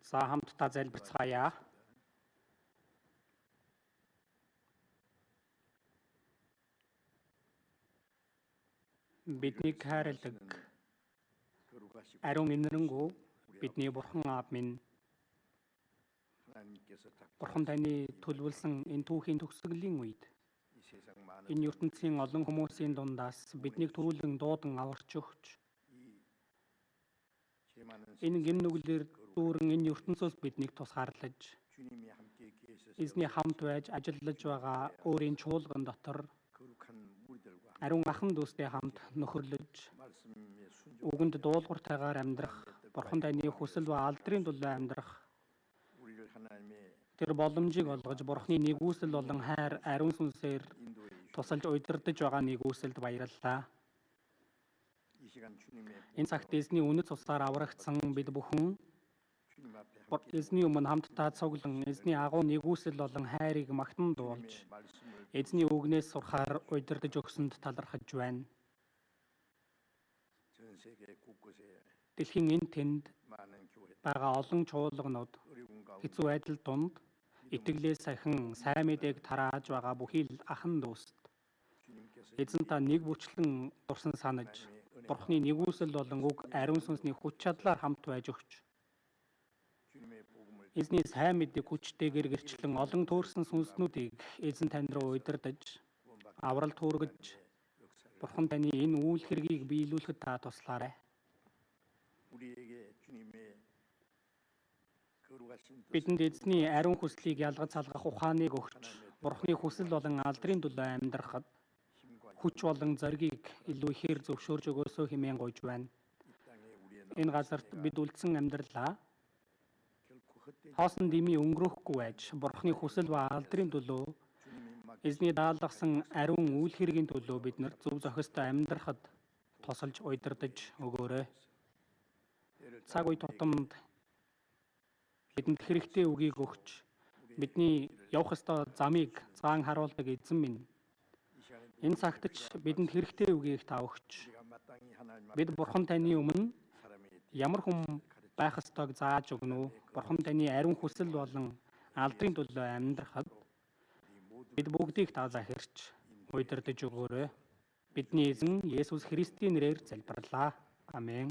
За хамтдаа залбирцгаая. Биднийг хайрладаг ариун инэрэнгүү бидний Бурхан Аав минь, Бурхан таны төлөвлөсөн энэ түүхийн төгсгөлийн үед энэ ертөнцийн олон хүмүүсийн дундаас биднийг төрүүлэн дуудан аварч өгч энэ гин нүглэр дүүрэн энэ ертөнцөөс биднийг тусгаарлаж эзний хамт байж ажиллаж байгаа өөрийн чуулган дотор ариун ахан дүүстэй хамт нөхөрлөж үгэнд дуулууртайгаар амьдрах, Бурхан таны хүсэл ба алдрын төлөө амьдрах тэр боломжийг олгож Бурханы нэгүсэл болон хайр ариун сүнсээр тусалж удирдах байгаа нэгүсэлд баярлалаа. Энэ цагт эзний үнэт цусаар аврагдсан бид бүхэн эзний өмнө хамтдаа цуглан эзний агуу нэгүсэл болон хайрыг магтан дуулж эзний үгнээс сурахаар удирдах өгсөнд талархаж байна. Дэлхийн энэ тэнд байгаа олон чуулганууд хэцүү байдал донд итгэлээс сахин сайн мэдээг тарааж байгаа бүхий л ахан дүүст эзэн та нэг бүчлэн дурсан санаж Бурхны нэгүсэл болон үг ариун сүнсний хүч чадлаар хамт байж өгч эзний сайн мэдээг хүчтэйгээр гэрчлэн олон төөрсөн сүнснүүдийг эзэн тань руу удирдах авралт хүргэж Бурхан таны энэ үйл хэргийг биелүүлэхэд та туслаарай. Бидэнд эзний ариун хүслийг ялгаж салгах ухааныг өгч Бурхны хүсэл болон алдрын төлөө амьдрахад хүч болон зоригийг илүү ихээр зөвшөөрж өгөөсөө хэмээн гуйж байна. Энэ газарт бид үлдсэн амьдралаа хоосон дэмий өнгөрөхгүй байж Бурхны хүсэл ба алдрын төлөө эзний даалгасан ариун үйл хэргийн төлөө бид нар зөв зохистой амьдрахад тусалж удирдах өгөөрэй. Цаг үе тутамд бидэнд хэрэгтэй үгийг өгч бидний явах ёстой замыг заан харуулдаг эзэн минь, энэ цагт ч бидэнд хэрэгтэй үгийг та өгч бид Бурхан таны өмнө ямар хүн байх ёстойг зааж өгнө үү? Бурхан таны ариун хүсэл болон алдрын төлөө амьдрахад бид бүгдийг та захирч удирдах өгөөрэй. Бидний эзэн Есүс Христийн нэрээр залбирлаа. Амен.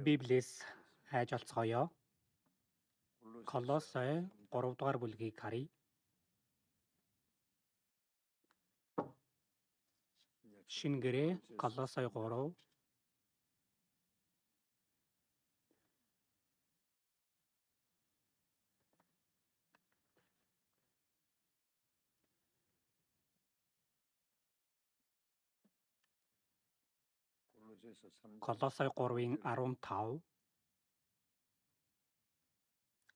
Библиэс хайж олцгоё. Колосай 3 дугаар бүлгийг харъя. Шинэ гэрээ Колосай 3. Колосай 3-ын 15.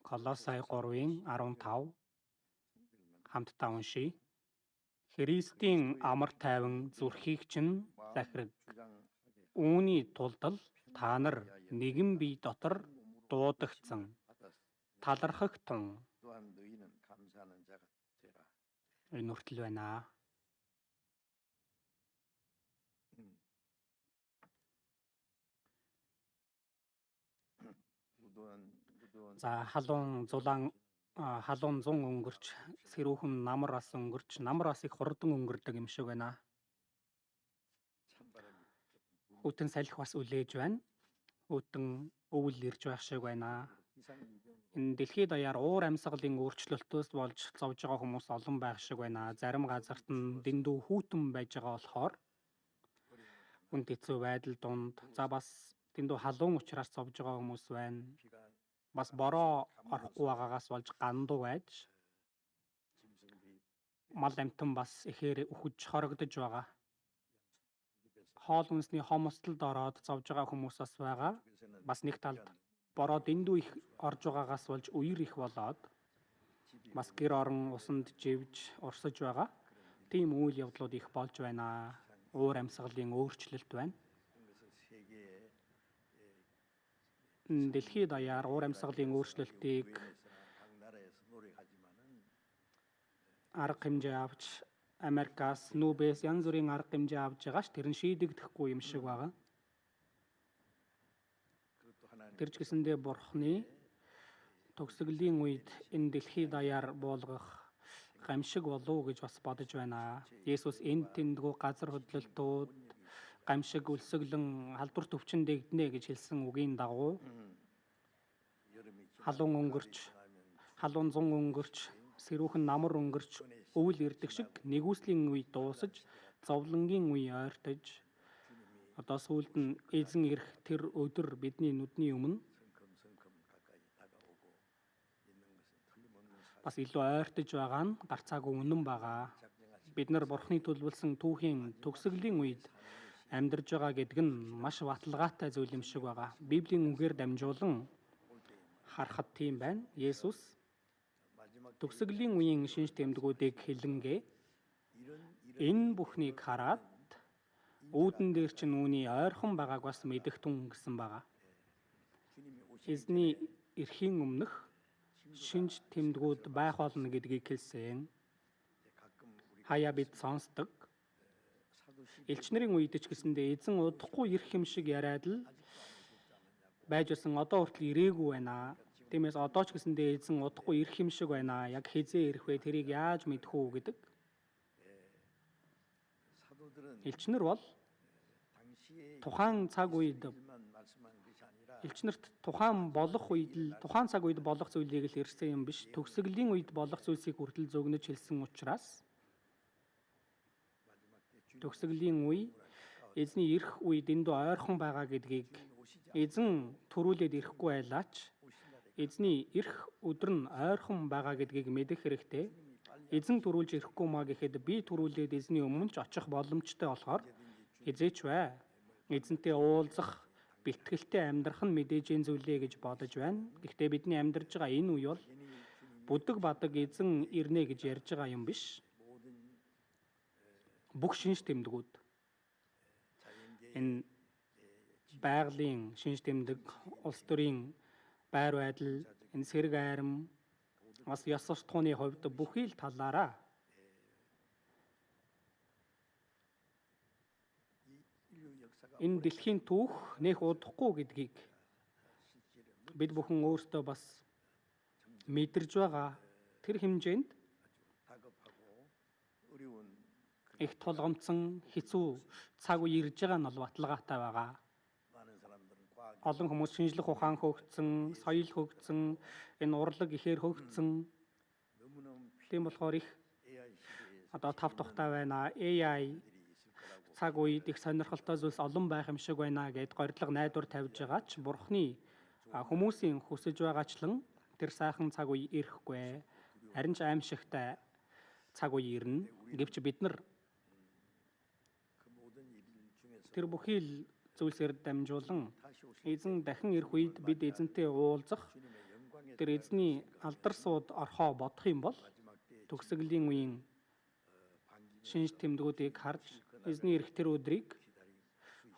Колосай 3-ын 15 хамтдаа уншийе. Христийн амар тайван зүрхийг чинь захираг. Үүний тулд л та нар нэгэн бие дотор дуудагдсан талархах тун. Энэ хүртэл байна. За халуун зун өнгөрч сэрүүхэн намар бас өнгөрч намар бас их хурдан өнгөрдөг юм шиг байна. Хүтэн салхи бас үлээж байна. Хүтэн өвөл ирж байх шиг байна. Энэ дэлхийд даяар уур амьсгалын өөрчлөлтөөс болж зовж байгаа хүмүүс олон байх шиг байна. Зарим газарт нь дэндүү хүйтэн байж байгаа болохоор хүнд хэцүү байдал дунд за бас дэндүү халуун учраас зовж байгаа хүмүүс байна. Бас бороо орохгүй байгаагаас болж гандуу байж мал амтан бас ихээр үхэж хорогдож байгаа. Хоол хүнсний хомсдолд ороод зовж байгаа хүмүүс бас байгаа. Бас нэг талд бороо дэндүү их орж байгаагаас болж үер их болоод бас гэр орон усанд живж урсаж байгаа. Тийм үйл явдлууд их болж байна. Уур амьсгалын өөрчлөлт байна. Дэлхийд даяар уур амьсгалын өөрчлөлтийг арга хэмжээ авч Америкаас, Нүүбээс янз бүрийн арга хэмжээ авж байгаа ш тэр нь шийдэгдэхгүй юм шиг байгаа. Тэр ч гэсэндээ Бурхны төгсгөлийн үед энэ дэлхийд даяар буулгах гамшиг болов гэж бас бодож байна. Есүс энд тэндгүү газар хөдлөлтүүд гамшиг өлсгөлэн халдвар төвчин дэгднэ гэж хэлсэн үгийн дагуу халуун зун өнгөрч сэрүүхэн намар өнгөрч өвөл ирдэг шиг нэгүслийн үе дуусаж зовлонгийн үе ойртож одоо сүүлд нь эзэн ирэх тэр өдөр бидний нүдний өмнө бас илүү ойртож байгаа нь гарцаагүй үнэн байгаа. Бид нар Бурхны төлөвлөсөн түүхийн төгсгөлийн үед амьдарж байгаа гэдэг нь маш баталгаатай зүйл юм шиг байгаа. Библийн үгээр дамжуулан харахад тийм байна. Есүс төгсгөлийн үеийн шинж тэмдгүүдийг хэлэнгээ энэ бүхнийг хараад үүдэн дээр чинь үүний ойрхон байгааг бас мэдэх тун гэсэн байгаа. Эзний эрхийн өмнөх шинж тэмдгүүд байх болно гэдгийг хэлсэн. Хаяа бид сонсдог. Элч нарын үед ч гэсэндээ эзэн удахгүй ирэх юм шиг яриад л байж байсан одоо хүртэл ирээгүй байна. Тиймээс одоо ч гэсэндээ эзэн удахгүй ирэх юм шиг байна. Яг хизээ ирэх вэ? Тэрийг яаж мэдэх үү гэдэг. Элчнэр бол тухайн цаг үед элчнэрт тухайн цаг үед болох зүйлийг л ирсэн юм биш. Төгсгөлийн үед болох зүйлсийг хүртэл зөгнөж хэлсэн учраас төгсгөлийн үе эзний ирэх үе дэндүү ойрхон байгаа гэдгийг эзэн төрүүлээд ирэхгүй байлаач эзний ирэх өдөр нь ойрхон байгаа гэдгийг мэдэх хэрэгтэй. Эзэн төрүүлж ирэхгүй маа гэхэд би төрүүлээд эзний өмнө ч очих боломжтой болохоор хизээч бай. Эзэнтэй уулзах, бэлтгэлтэй амьдрах нь мэдээжийн зүйлээ гэж бодож байна. Гэхдээ бидний амьдарч байгаа энэ үе бол бүдэг бадаг эзэн ирнэ гэж ярьж байгаа юм биш. Бүх шинж тэмдгүүд энэ байгалийн шинж тэмдэг, улс төрийн байр байдал, энэ сэрэг айрам, бас ёс суртахууны хувьд бүхий л талаараа энэ дэлхийн түүх нэх удахгүй гэдгийг бид бүхэн өөрсдөө бас мэдэрж байгаа. Тэр хэмжээнд их тулгамдсан хэцүү цаг үе ирж байгаа нь бол баталгаатай байгаа. олон хүмүүс шинжлэх ухаан хөгжсөн, соёл хөгжсөн, энэ урлаг ихээр хөгжсөн. Тийм болохоор их одоо тав тухтай байна. AI цаг үед их сонирхолтой зүйлс олон байх юм шиг байна гэд горилго найдвар тавьж байгаа ч Бурхны хүмүүсийн хүсэж байгаачлан тэр сайхан цаг үе ирэхгүй. Харин ч аимшигтай цаг үе ирнэ. Гэвч бид нар тэр бүхий л зүйлсээр дамжуулан эзэн дахин ирэх үед бид эзэнтэй уулзах тэр эзний алдар сууд орхоо бодох юм бол төгсгөлийн үеийн шинж тэмдгүүдийг харж эзний ирэх тэр өдрийг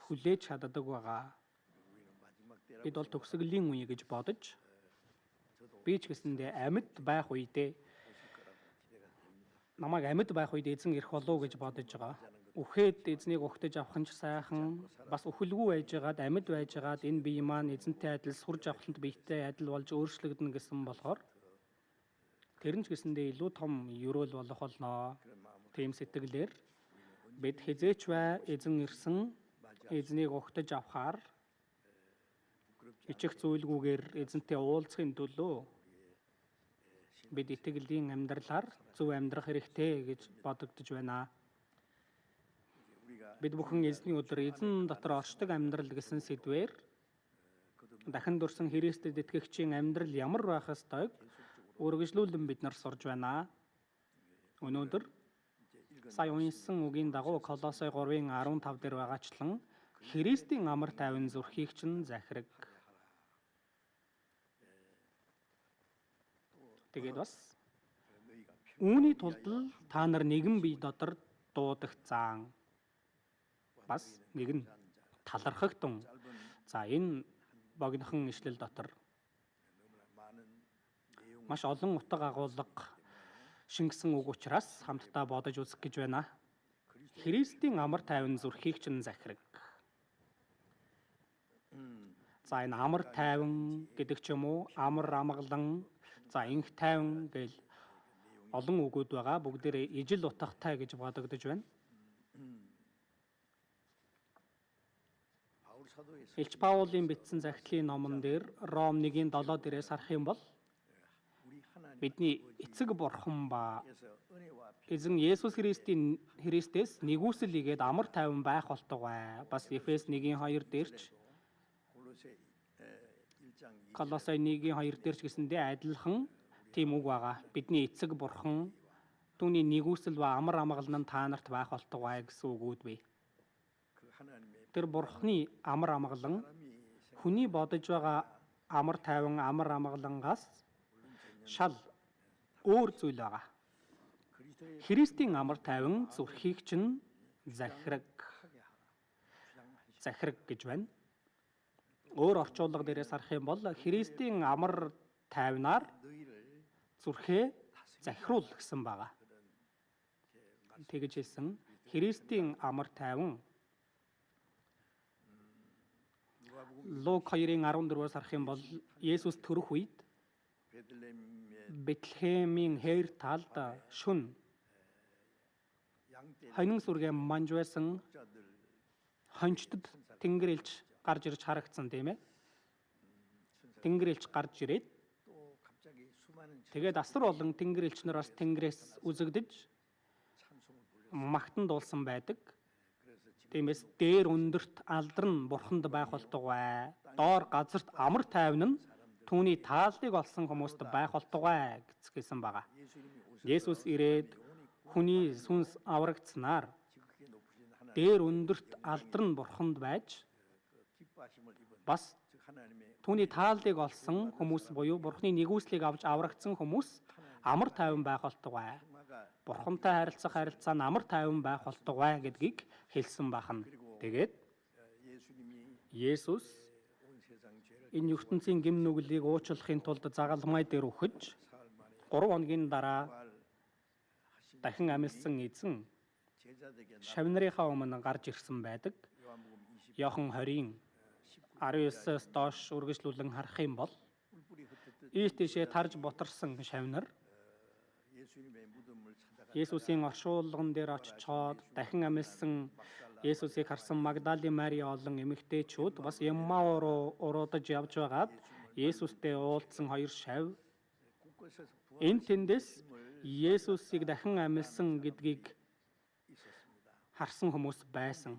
хүлээж чаддаг байгаа. Бид бол төгсгөлийн үе гэж бодож би ч гэсэндээ амьд байх үедээ намайг амьд байх үед эзэн ирэх болов гэж бодож байгаа. Үхээд эзнийг угтаж авах нь ч сайхан, бас үхэлгүй байжгаад амьд байжгаад энэ бие маань эзэнтэй адил сурж авахланд биетэй адил болж өөрчлөгдөнө гэсэн болохоор тэр нь ч гэсэндээ илүү том ерөөл болох болно. Тийм сэтгэлээр бид хизээч бай эзэн ирсэн эзнийг угтаж авахаар ичих зүйлгүйгээр эзэнтэй уулзахын төлөө бид итгэлийн амьдралаар зөв амьдрах хэрэгтэй гэж бодогдож байна. Бид бүхэн эзний өдөр эзэн дотор оршдог амьдрал гэсэн сэдвээр дахин дурсан Христэд итгэгчийн амьдрал ямар байх ёстойг үргэлжлүүлэн бид нар сурж байна. Өнөөдөр сая уншсан үгийн дагуу Колосой 3:15 дээр байгаачлан Христийн амар тайван зүрхийг чинь захираг. Тэгээд бас үүний тулд та нар нэгэн бие дотор дуудагцаан. Бас нэг нь талархагтун. За энэ богинохон ишлэл дотор маш олон утга агуулга шингэсэн үг учраас хамтдаа бодож үзэх гэж байна. Христийн амар тайван зүрхийг чинь захираг. За энэ амар тайван гэдэг ч юм уу, амар амгалан, за инх тайван гэл олон үгүүд байгаа. Бүгдээрээ ижил утгатай гэж бодогдож байна. Илч Паулийн бичсэн захидлын номон дээр Ром 1:7 дээрээс харах юм бол бидний эцэг бурхан ба эзэн Есүс Христээс нэгүсэл игээд амар тайван байх болтугай. Бас Эфес 1:2 дээрч Колосой 1:2 дээрч гэсэндээ адилхан тийм үг байгаа. Бидний эцэг бурхан түүний нэгүсэл ба амар амгалан нь та нарт байх болтугай гэсэн үгүүд бий. Тэр бурхны амар амгалан хүний бодож байгаа амар тайван амар амгалангаас шал өөр зүйл байгаа. Христийн амар тайван зүрхийг чинь захираг гэж байна. Өөр орчуулга дээрээс харах юм бол Христийн амар тайвнаар зүрхээ захируул гэсэн байгаа. Тэгж хэлсэн Христийн амар тайван Лук 2:14-өөс харах юм бол Есүс төрөх үед Бэтлехемийн хейр талд шүн хонин сүргээ манж байсан хончтод тэнгэр элч гарч ирж харагдсан тийм ээ. Тэнгэр элч гарч ирээд тэгээд асар олон тэнгэр элч нар бас тэнгэрээс үзэгдэж магтан дуулсан байдаг. Тиймээс дээр өндөрт алдар нь бурханд байх болтугай. Доор газарт амар тайван нь түүний тааллыг олсон хүмүүст байх болтугай гэсэн байгаа. Есүс ирээд хүний сүнс аврагдсанаар дээр өндөрт алдар нь бурханд байж бас түүний тааллыг олсон хүмүүс буюу бурхны нэгүслийг авч аврагдсан хүмүүс амар тайван байх болтугай. Бурхантай харилцах харилцаа нь амар тайван байх болтугай гэдгийг хэлсэн бахан. Тэгээд Есүс энэ ертөнцийн гэм нүглийг уучлахын тулд загалмай дээр үхэж 3 хоногийн дараа дахин амьдсан эзэн шавнарынхаа өмнө гарч ирсэн байдаг. Иохан 20:19-с доош үргэлжлүүлэн харах юм бол ийш тийшээ тарж бутарсан шавнар Есүсийн оршуулган дээр очичоод дахин амьдсан Есүсийг харсан Магдалийн Мари олон эмэгтэйчүүд бас Еммау руу уруудаж явж байгаад Есүстэй уулзсан хоёр шавь энэ тэндээс Есүсийг дахин амьлсан гэдгийг харсан хүмүүс байсан.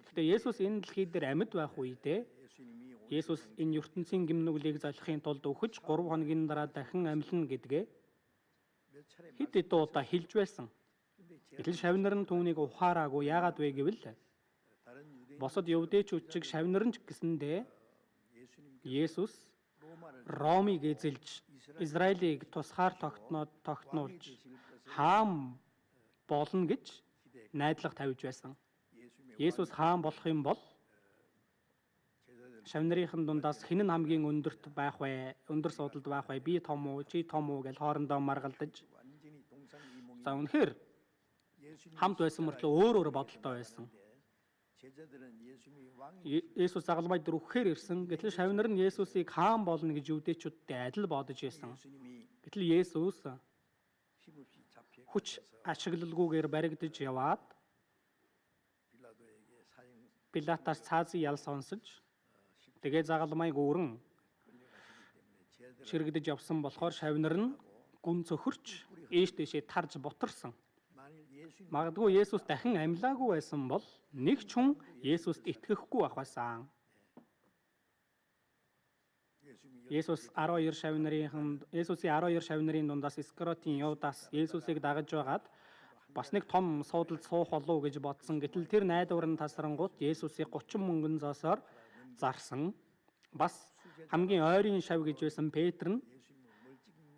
Гэхдээ Есүс энэ дэлхий дээр амьд байх үедээ Есүс энэ ертөнцийн гимнүглийг залхахын тулд өгч 3 хоногийн дараа дахин амьлна гэдгээ хэд хэдэн удаа хэлж байсан. Гэтэл шавнар нь түүнийг ухаараагүй. Яагаад вэ гэвэл босод евдээчүүд чиг шавнар нь ч гэсэндээ Есүс Ромыг эзэлж Израилийг тусгаар тогтнуулж хаан болно гэж найдлага тавьж байсан. Есүс хаан болох юм бол шавнарынхан дундаас хэн нь хамгийн өндөрт байх вэ? Өндөр суудалд байх вэ? Би том уу, чи том уу гэж хоорондоо маргалдаж. За үнэхээр хамт байсан мөртлөө өөр бодолтой байсан. Есүс загалмай дээр үхэхээр ирсэн. Гэтэл шавнар нь Есүсийг хаан болно гэж юудэчүүдтэй адил бодож байсан. Гэтэл Есүс хүч ашиглалгүйгээр баригдаж яваад Пилатаас цаазын ял сонсож тэгээ загалмайг өөрөн ширэгдэж явсан болохоор шавнар нь гүн цөхөрч ээш дэшээ тарж бутарсан. Магадгүй Есүс дахин амьлаагүй байсан бол нэг ч хүн Есүст итгэхгүй байх байсан. Есүсийн 12 шавнарын дундаас Искариотын Юдас Есүсийг дагаж байгаад бас нэг том суудалд суух болов гэж бодсон. Гэтэл тэр найдвар нь тасрангууд Есүсийг 30 мөнгөн зоосоор зарсан. Бас хамгийн ойрын шав гэж байсан Петр нь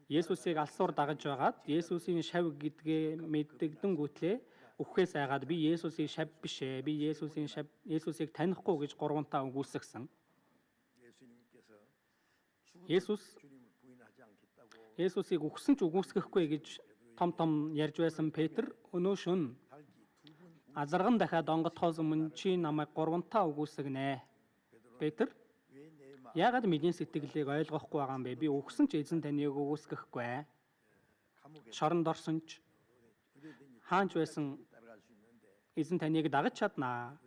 Есүсийг алсуур дагаж байгаад Есүсийн шав гэдгээ мэддэгдэнгүүтлээ үхээс айгаад би Есүсийн шав биш ээ. Би Есүсийг танихгүй гэж гурвантаа үгүйсгсэн. Есүсийг үхсэн ч үгүйсгэхгүй гэж том ярьж байсан Петр өнөө шөнө азарган дахиад онготхоос өмнө чи намайг гурвантаа үгүйсгэнэ. Петр яагаад миний сэтгэлийг ойлгохгүй байгаа юм бэ? Би үхсэн ч эзэн таныг үгүйсгэхгүй. Шоронд орсон ч хаанч байсан эзэн таныг дагаж чаднаа.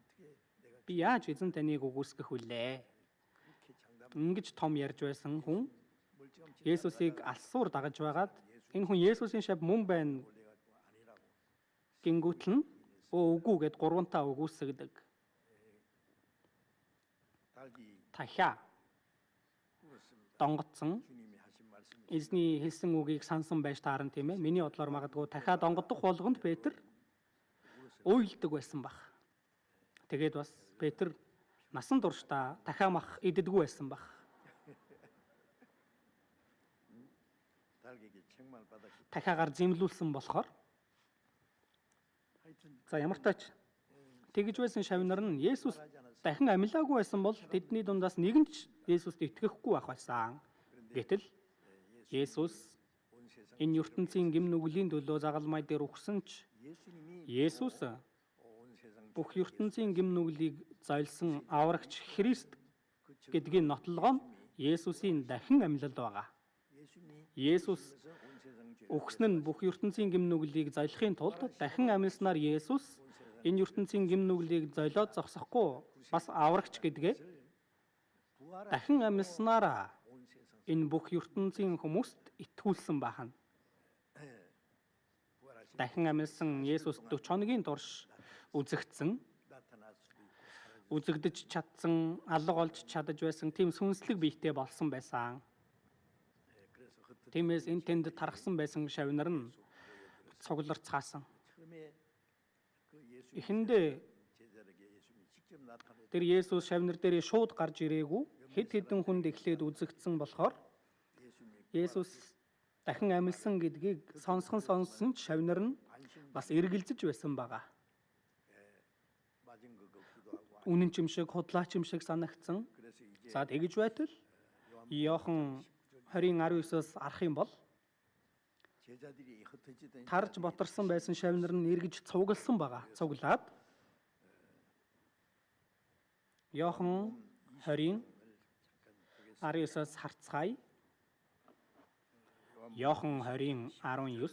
Би яаж эзэн таныг үгүйсгэх вүлээ? Ингэж том ярьж байсан хүн Есүсийг алсуур дагаж байгаад энэ хүн Есүсийн шав мөн байна гингүүтэл нь үгүй гэд гурвантаа үгүйсгдэг. Дахиа донгодсон эзний хэлсэн үгийг сансан байж таарна тийм ээ. Миний бодлоор магадгүй дахиад донгодох болгонд Петр уйлдаг байсан баг. Тэгээд бас Петр насан туршдаа дахиад мах иддэггүй байсан баг. Дахиагаар зэмлүүлсэн болохоор за ямар тач тэгж байсан шавнар нь Есүс дахин амьлаагүй байсан бол тэдний дундаас нэг нь ч Есүст итгэхгүй байх байсан. Гэтэл Есүс энэ ертөнцийн гимнүглийн төлөө загалмай дээр үхсэн ч Есүс бүх ертөнцийн гимнүглийг зойлсон аврагч Христ гэдгийн нотлогоо нь Есүсийн дахин амьлал байгаа. Есүс үхсэн нь бүх ертөнцийн гимнүглийг зойлохын тулд дахин амьлснаар Есүс энэ ертөнцийн гимнүглийг золиод зогсохгүй бас аврагч гэдгээ дахин амьлснараа энэ бүх ертөнцийн хүмүүст итгүүлсэн байна. Дахин амьлсан Есүс 40 хоногийн турш үзэгдэж чадсан, алга олж чадаж байсан тийм сүнслэг биетэй болсон байсан. Тиймээс энэ тэнд тархсан байсан шавнар нь цугларцгаасан. Эхэндээ тэр Есүс шавнар дээр шууд гарч ирээгүй хэд хэдэн хүнд эхлээд үзэгдсэн болохоор Есүс дахин амьлсан гэдгийг сонссон ч шавнар нь бас эргэлзэж байсан байгаа. Үнэн ч юм шиг, худлаач юм шиг санагдсан. За тэгж байтал Иохан 20:19-с арах юм бол тарж ботарсан байсан шавнар нь эргэж цугласан байгаа. Цуглаад Иохан 20:19-с харцгаая. Иохан 20:19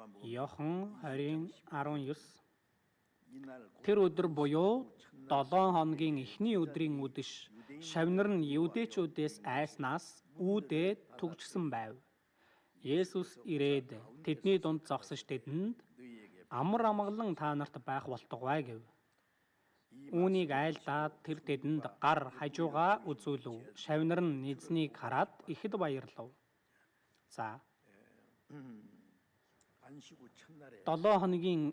Иохан 20:19 Тэр өдөр буюу 7 хоногийн эхний өдрийн үдэш шавнар нь юудэчүүдээс айснаас үүдээ түгжсэн байв. Есүс ирээд тэдний дунд зогсож тэдэнд амар амгалан та нарт байх болтугай гэв. Үүнийг айлдаад тэр тэдэнд гар хажуугаа үзүүлв. Шавнар нь эзнийг хараад ихэд баярлав. За 7 хоногийн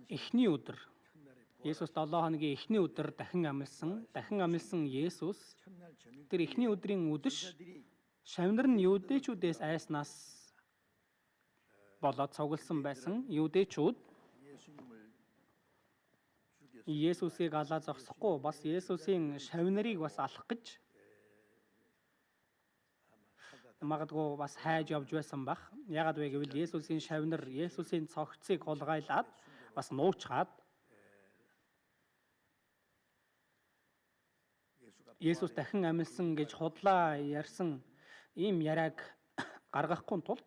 эхний өдөр Есүс 7 хоногийн эхний өдөр дахин амилсан Есүс тэр эхний өдрийн үдэш шавнар нь юудэчүүдээс айснаас болоод цугласан байсан юудэчүүд Есүсийг алаа зогсохгүй бас Есүсийн шавнарыг бас алах гэж магадгүй бас хайж явж байсан бах. Яагаад вэ гэвэл Есүсийн шавнар Есүсийн цогцыг хулгайлаад бас нуучгаад Есүс дахин амилсан гэж худлаа ярьсан ийм яриаг гаргахгүй тулд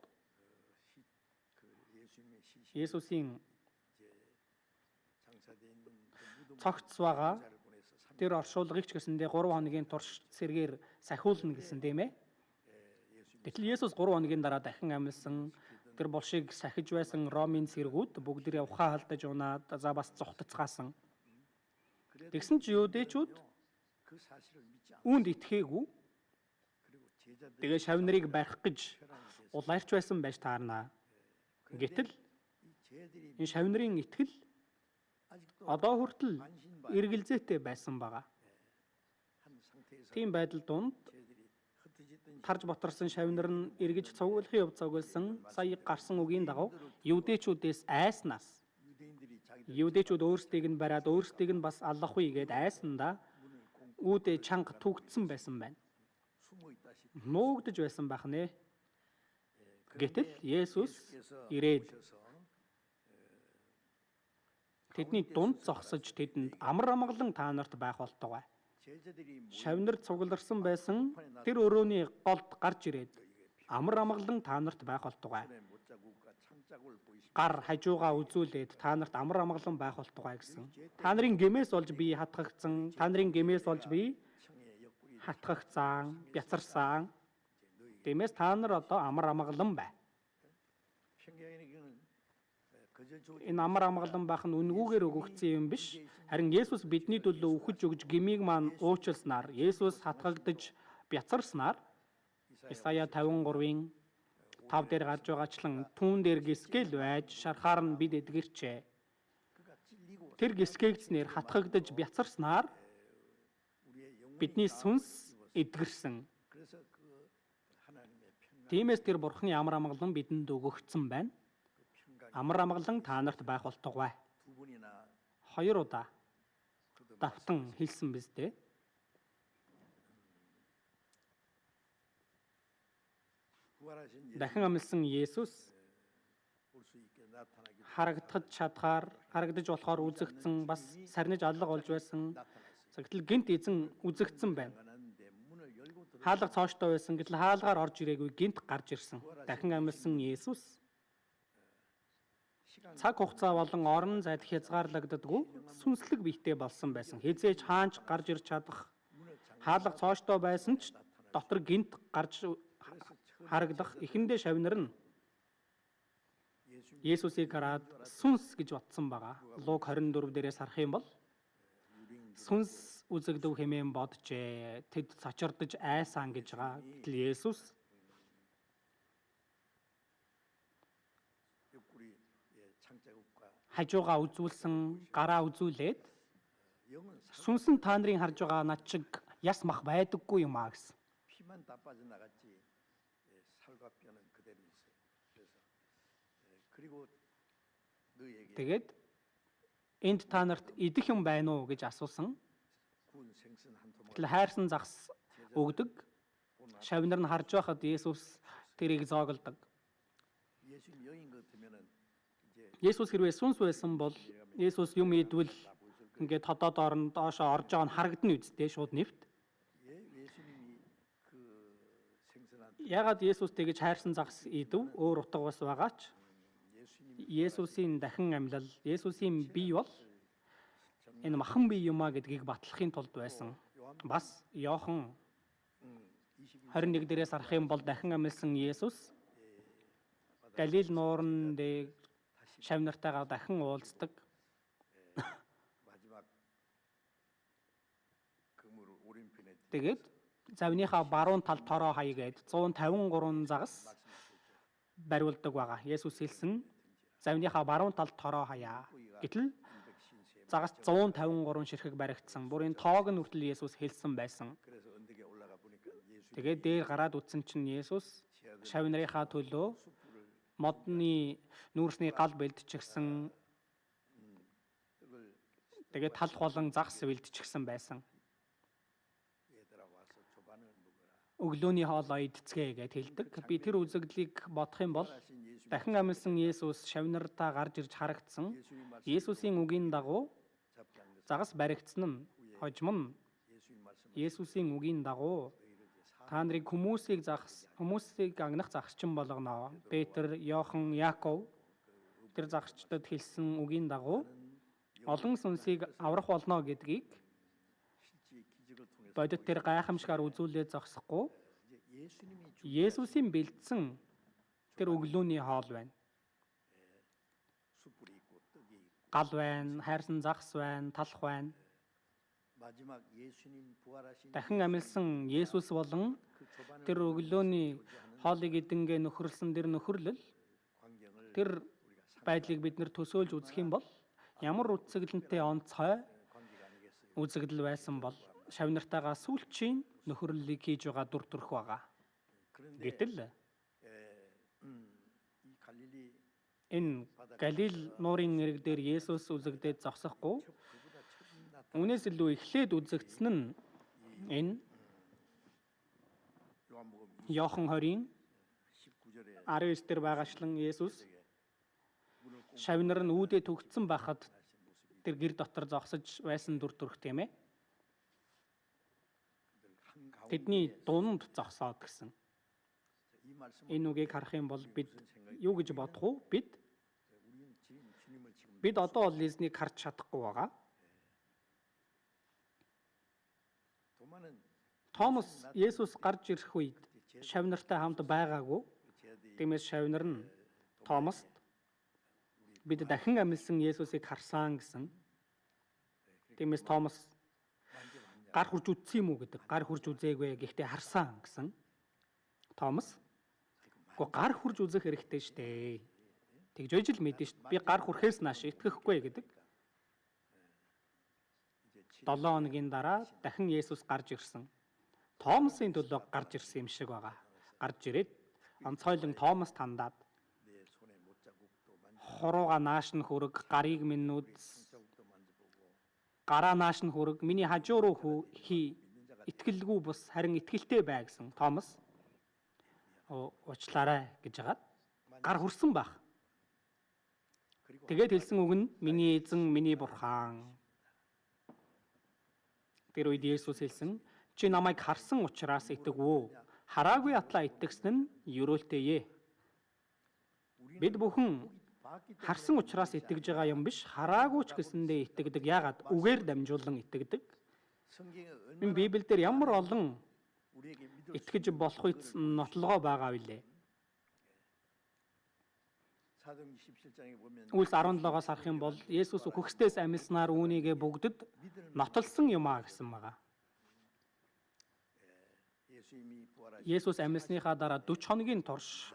Есүсийн цогц байгаа тэр оршуулгыг ч гэсэндээ 3 хоногийн турш сэргээр сахиулна гэсэн тийм ээ. Гэтэл Есүс 3 хоногийн дараа дахин амилсан тэр булшийг сахиж байсан Ромын цэргүүд бүгдээ ухаан алдаж унаад за бас зүхтацгаасан. Тэгсэн ч юудэчүүд үүнд итгээгүй. Тэгээ шавнарыг барих гэж улаарч байсан байж таарна. Гэтэл энэ шавнарын итгэл одоо хүртэл эргэлзээтэй байсан байгаа. Тийм байдал донд тарж боторсон шавнар нь эргэж цуглахын хувь цугласан сая гарсан үгийн дагав юудэчүүдээс айснаас юудэчүүд өөрсдийг нь бариад өөрсдийг нь бас аллахгүй гээд айсандаа үүдээ чанга түгтсэн байсан байна. Нуугдж байсан байх нэ. Гэтэл Есүс ирээд тэдний дунд зогсож тэдэнд амар амгалан та нарт байх болтугай. Шавнар цугларсан байсан тэр өрөөний голд гарч ирээд амар амгалан та нарт байх болтугай. Гар хажуугаа үзүүлээд та нарт амар амгалан байх болтугай гэсэн. Та нарын гэмээс болж би хатгагдсан, та нарын гэмээс болж би хатгагдсан, бяцарсан. Тиймээс та нар одоо амар амгалан бай. Энэ амар амгалан байх нь үнгүүгээр өгөгдсөн юм биш. Харин Есүс бидний төлөө үхэж өгж гмийг маань уучлснаар, Есүс хатгагдж бяцарснаар Исая 53-ийн 5 дээр гарч байгаачлан түүн дээр гисгэл байж шархаар нь бид эдгэрчээ. Тэр гисгээгдснээр хатгагдж бяцарснаар бидний сүнс эдгэрсэн. Тиймээс тэр Бурхны амар амгалан бидэнд өгөгдсөн байна. Амар амгалан та нарт байх болтугай. 2 удаа давтан хэлсэн биз дээ. Дахин амилсан Есүс харагдаж чадхаар, харагдаж болохоор үзэгдсэн, бас сарниж алга болж байсан. Гэтэл гинт эзэн үзэгдсэн байна. Хаалга цооштой байсан, гэтэл хаалгаар орж ирээгүй гинт гарч ирсэн. Дахин амилсан Есүс цаг хугацаа болон орон зайд хязгаарлагддаггүй сүнслэг биетэй болсон байсан. Хизээж хаанч гарч ирж чадах хаалга цооштой байсан ч дотор гинт гарч харагдах эхэндээ шавнар нь Есүсийг хараад сүнс гэж батсан байгаа. Луг 24 дээрээс харах юм бол сүнс үзэгдэв хэмээн боджээ. Тэд цочордож айсан гэж байгаа. Гэтэл Есүс хажуугаа үзүүлсэн, гараа үзүүлээд сүнс нь та нарын харж байгаа над шиг яс мах байдаггүй юм аа гэсэн. Тэгээд энд та нарт идэх юм байна уу гэж асуусан. Тэгэл хайрсан загас өгдөг. Шавнар нь харж байхад Есүс тэрийг зоогддог. Есүс хэрвээ сүнс байсан бол Есүс юм идвэл ингээд хотоод орно доошоо орж байгаа нь харагдана үсттэй шууд нэвт. Ягаад Есүс тэгэж хайрсан загас идэв өөр утга бас байгаа ч Есүсийн дахин амьлал, Есүсийн бие бол энэ махан бие юмаа гэдгийг батлахын тулд байсан. Бас Иохан 21 дээрээс харах юм бол дахин амьлсан Есүс Галил нуурын дээр шав нартайгаа дахин уулздаг. Тэгээд завныхаа баруун талд тороо хай гээд 153 загас бариулдаг байгаа. Есүс хэлсэн завныхаа баруун талд тороо хаяа. Гэтэл загас 153 ширхэг баригдсан. Бүрийн тоог нь хүртэл Есүс хэлсэн байсан. Тэгээд дээр гараад үтсэн чинь Есүс шав нарынхаа төлөө модны нүүрсний гал бэлдчихсэн. Тэгээд тал болон загас бэлдчихсэн байсан. Өглөөний хоолоо идцгээ гэж хэлдэг. Би тэр үзэгдлийг бодох юм бол дахин амьлсан Есүс шавнартаа гарч ирж харагдсан. Есүсийн үгийн дагуу загас баригдсан нь хожим нь Есүсийн үгийн дагуу та нарыг хүмүүсийг агнах загасчин болгоно. Петр, Иохан, Яаков тэр загасчдад хэлсэн үгийн дагуу олон сүнсийг аврах болно гэдгийг бодит тэр гайхамшгаар үзүүлээд зогсохгүй Есүсийн бэлдсэн тэр өглөөний хоол байна. Гал байна, хайрсан загас байна, талх байна. Дахин амьлсан Есүс болон тэр өглөөний хоолыг идэнгээ нөхөрлсөн тэр нөхөрлөл тэр байдлыг бид нэр төсөөлж үзэх юм бол ямар үтсгэлэнтэй онцгой үзэгдэл байсан бол шав нартайгаа сүүлчийн нөхөрлөлийг хийж байгаа дүр төрх байгаа. Гэтэл энэ Галил нуурын ирэг дээр Есүс үзэгдээд зогсохгүй үүнээс илүү эхлээд үзэгдсэн нь энэ Иохан 20-ийн 19 дээр байгаачлан Есүс шавнар нь үүдээ төгтсөн байхад тэр гэр дотор зогсож байсан дүр төрх тийм ээ. Тэдний дунд зогсоод гэсэн. Энэ үгийг харах юм бол бид юу гэж бодох уу? Бид одоо бол Есүсийг харж чадахгүй байгаа. Томас Есүс гарч ирэх үед шавнартай хамт байгаагүй. Тиймээс шавнар нь Томаст бид дахин амьлсан Есүсийг харсан гэсэн. Тиймээс Томас гар хурж үзсэн юм уу гэдэг. Гар хурж үзээгүй гэхдээ харсан гэсэн. Томас гар хурж үзэх хэрэгтэй штэ. Тэгж ижил мэдэн штэ. Би гар хүрхээс нааш итгэхгүй гэдэг. 7 хоногийн дараа дахин Есүс гарч ирсэн. Томасын төлөө гарч ирсэн юм шиг байгаа. Гарч ирээд онцгойлон Томас тандаад хорууга нааш нь хүрэг, гарыг минь үз. Гараа нааш нь хүрэг, миний хажуу руу хий. Итгэлгүй бус харин итгэлтэй бай гэсэн Томас уучлаарай гэж хагаад гар хүрсэн байх. Тэгээд хэлсэн үг нь миний эзэн, миний бурхан. Тэр үед Есүс хэлсэн чи намайг харсан учраас итгэв. Хараагүй атлаа итгэсэн нь ерөөлтэйе. Бид бүхэн харсан учраас итгэж байгаа юм биш, хараагүй ч гэсэндээ итгэдэг. Яагаад? Үгээр дамжуулан итгэдэг. Энэ Библиэлд ямар олон итгэж болох нотлогоо байгаа билээ. Үлс 17-оос харах юм бол Есүс үхэгсдээс амьснаар үүнийгээ бүгдэд нотолсон юм аа гэсэн байгаа. Есүс амьсныхаа дараа 40 хоногийн турш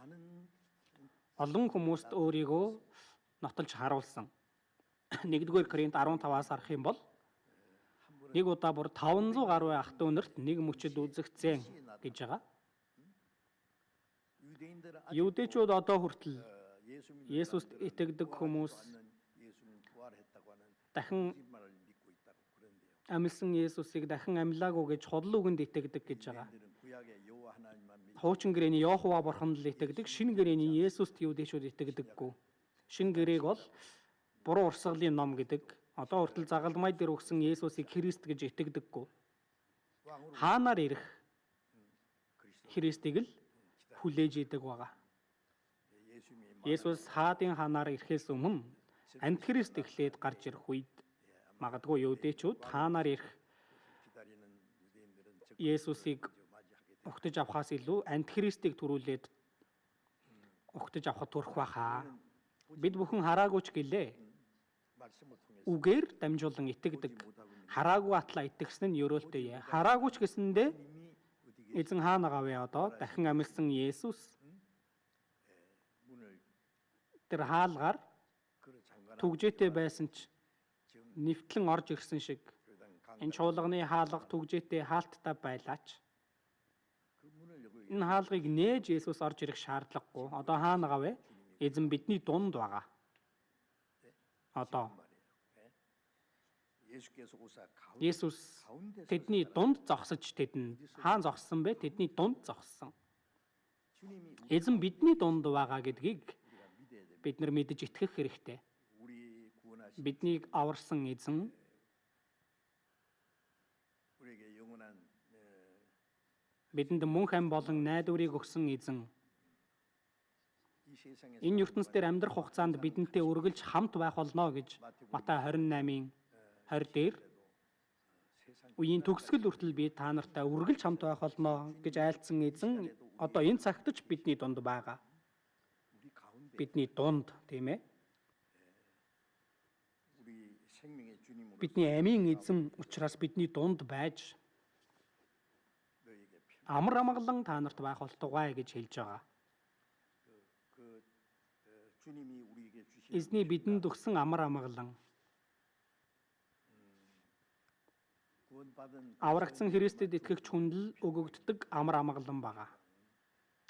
олон хүмүүст өөрийгөө нотолж харуулсан. 1-р Коринт 15-аас харах юм бол нэг удаа бүр 500 гаруй ах トゥ унарт нэг мөчөд үзэгцэн гэж байгаа. Юудэчүүд одоо хүртэл Есүст итгэдэг хүмүүс дахин амьсан Есүсийг дахин амьлаагүй гэж худал үгэнд итгэдэг гэж байгаа. Хуучин гэрээний Йохова бурханд л итгэдэг, шинэ гэрээний Есүст юудэчүүд итгэдэггүй. Шинэ гэрээг бол буруу урсгалын ном гэдэг. Одоо хүртэл загалмай дээр өгсөн Есүсийг Христ гэж итгэдэггүй. Хаанаар ирэх Христийг л хүлээж идэг байгаа. Есүс хаадын хаанаар ирэхээс өмнө Антихрист эхлээд гарч ирэх үед магадгүй юудэчүүд хаанаар ирэх Есүсийг угтаж авахаас илүү Антихристийг төрүүлээд угтаж авахд турах байхаа. Бид бүхэн хараагүй ч гэлээ. Үгээр дамжуулан итгэдэг. Хараагүй атлаа итгэсэн нь ерөөлтэй. Хараагүй ч гэсэндээ эзэн хаана гавь одоо дахин амьсан Есүс тэр хаалгаар түгжээтэй байсан ч нэвтлэн орж ирсэн шиг энэ чуулганы хаалга түгжээтэй хаалттай байлаач. Энэ хаалгыг нээж Есүс орж ирэх шаардлагагүй. Одоо хаана гавь? Эзэн бидний дунд байгаа. Одоо Есүс тэдний дунд зогсож тэдэнд хаан зогссон бэ? Тэдний дунд зогссон. Эзэн бидний дунд байгаа гэдгийг бид нар мэдэж итгэх хэрэгтэй. Биднийг аварсан эзэн бидэнд мөнх ам болон найдварыг өгсөн эзэн энэ ертөнцийн дээр амьдрах хугацаанд бидэнтэй үргэлж хамт байх болно гэж Матай 28-ын 20 дээр үеийн төгсгөл хүртэл би та нартай үргэлж хамт байх болно гэж айлдсан эзэн одоо энэ цагт ч бидний дунд байгаа. Бидний дунд, тийм ээ. Бидний амийн эзэн учраас бидний дунд байж амар амгалан та нарт байх болтугай гэж хэлж байгаа. Эзний бидэнд өгсөн амар амгалан аврагдсан Христэд итгэгч хүнд л өгөгддөг амар амгалан байгаа.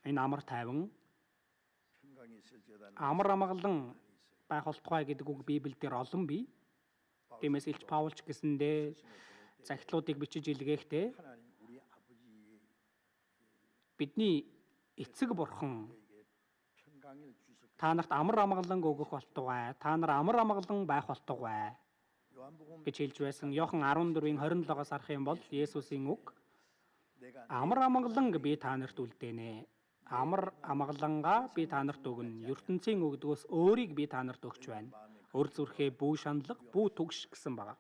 Энэ амар тайван амар амгалан байх болтугай гэдэг үг Библиэлд олон бий. Тиймээс Илч Паулч гэсэндээ захидлуудыг бичиж илгээхдээ бидний эцэг бурхан та нарт амар амгалан өгөх болтугай, та нар амар амгалан байх болтугай гэж хэлж байсан. Иохан 14-ийн 27-оос харах юм бол Есүсийн үг амар амгалан би та нарт үлдээнэ. Амар амгалангаа би та нарт өгнө. ертөнцийн өгдгөөс өөрийг би та нарт өгч байна. Өр зүрхээ бүү шаналга, бүү түгш гэсэн байгаа.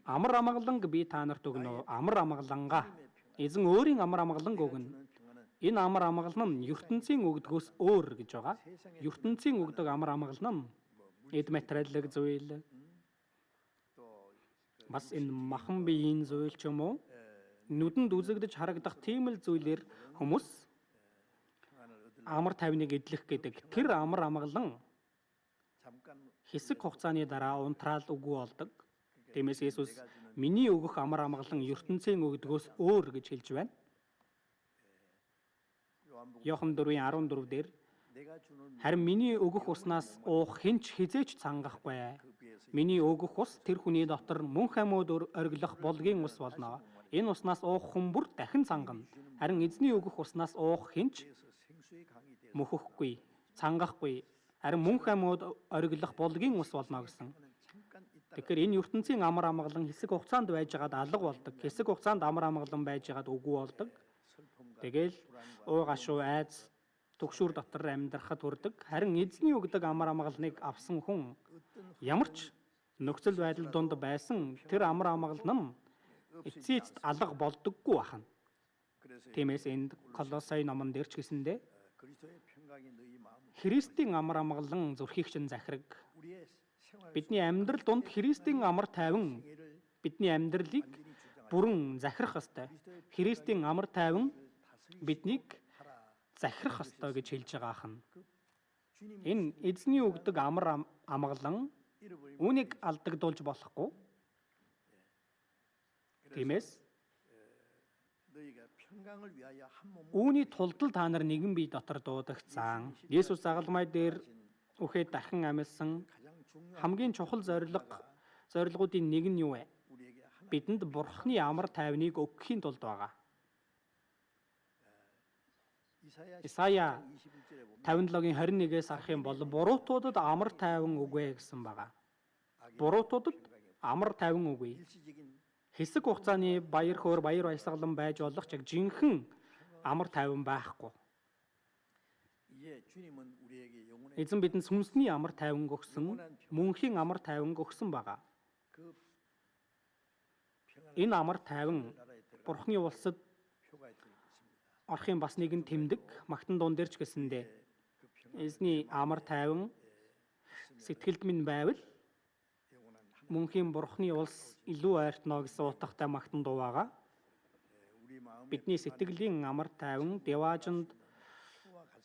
Амар амгалан би та нарт өгнө. Амар амгалангаа эзэн өөрийн амар амгалан өгнө. Энэ амар амгалан нь ертөнцийн өгдгөөс өөр гэж байгаа. ертөнцийн өгдөг амар амгалан нь эд материаллык зүйл. Бас энэ махан биеийн зүйл ч юм уу? Нүдэнд үзэгдэж харагдах тийм л зүйлээр хүмүүс амар тайвныг эдлэх гэдэг тэр амар амгалан хэсэг хугацааны дараа унтраал үгүй болдог. Тиймээс Есүс миний өгөх амар амгалан ертөнцийн өгдгөөс өөр гэж хэлж байна. Иохан 4:14 дээр харин миний өгөх уснаас уух хинч хизээч цангахгүй. Миний өгөх ус тэр хүний дотор мөнх амьд оргилох булгийн ус болно. Энэ уснаас уух хүн бүр дахин цангана. Харин эзний өгөх уснаас уух хинч мөхөхгүй, цангахгүй. Харин мөнх амьд оргилох булгийн ус болно гэсэн. Тэгэхээр энэ ертөнцийн амар амгалан хэсэг хугацаанд байжгаад алга болдог. Хэсэг хугацаанд амар амгалан байжгаад үгүй болдог. Тэгэл уугашуу айц түгшүүр дотор амьдрахад хүрдэг. Харин эзний өгдөг амар амгалныг авсан хүн ямар ч нөхцөл байдал донд байсан тэр амар амгалан нь эцсийд алга болдоггүй бахна. Тиймээс энд Колосай номон дээр ч гэсэндээ Христийн амар амгалан зүрхийг чинь захираг. Бидний амьдрал донд Христийн амар тайван бидний амьдралыг бүрэн захирах ёстой. Христийн амар тайван биднийг захирах ёстой гэж хэлж байгаа ахна. Энэ эзний өгдөг амар амгалан үүнийг алдагдуулж болохгүй. Тиймээс үүний тулд л та нар нэгэн бие дотор дуудагцсан. Есүс загалмай дээр үхээд дахин амьсан хамгийн чухал зорилгоудын нэг нь юу вэ? Бидэнд Бурхны амар тайвныг өгөхийн тулд байгаа. Исая 57-гийн 21-ээс харах юм бол буруутуудад амар тайван үгүй гэсэн байгаа. Буруутуудад амар тайван үгүй. Хэсэг хугацааны баяр хөөр, баяр баясгалан байж болох ч яг жинхэнэ амар тайван байхгүй. Эзэн бидэнд сүнсний амар тайван өгсөн, мөнхийн амар тайван өгсөн байгаа. Энэ амар тайван Бурхны улсад орохын бас нэгэн тэмдэг Магтан дуун дээр ч гэсэндээ эзний амар тайван сэтгэлд минь байвал мөнхийн Бурхны улс илүү ойртно гэсэн утгатай Магтан дуу байгаа. Бидний сэтгэлийн амар тайван Деваажинд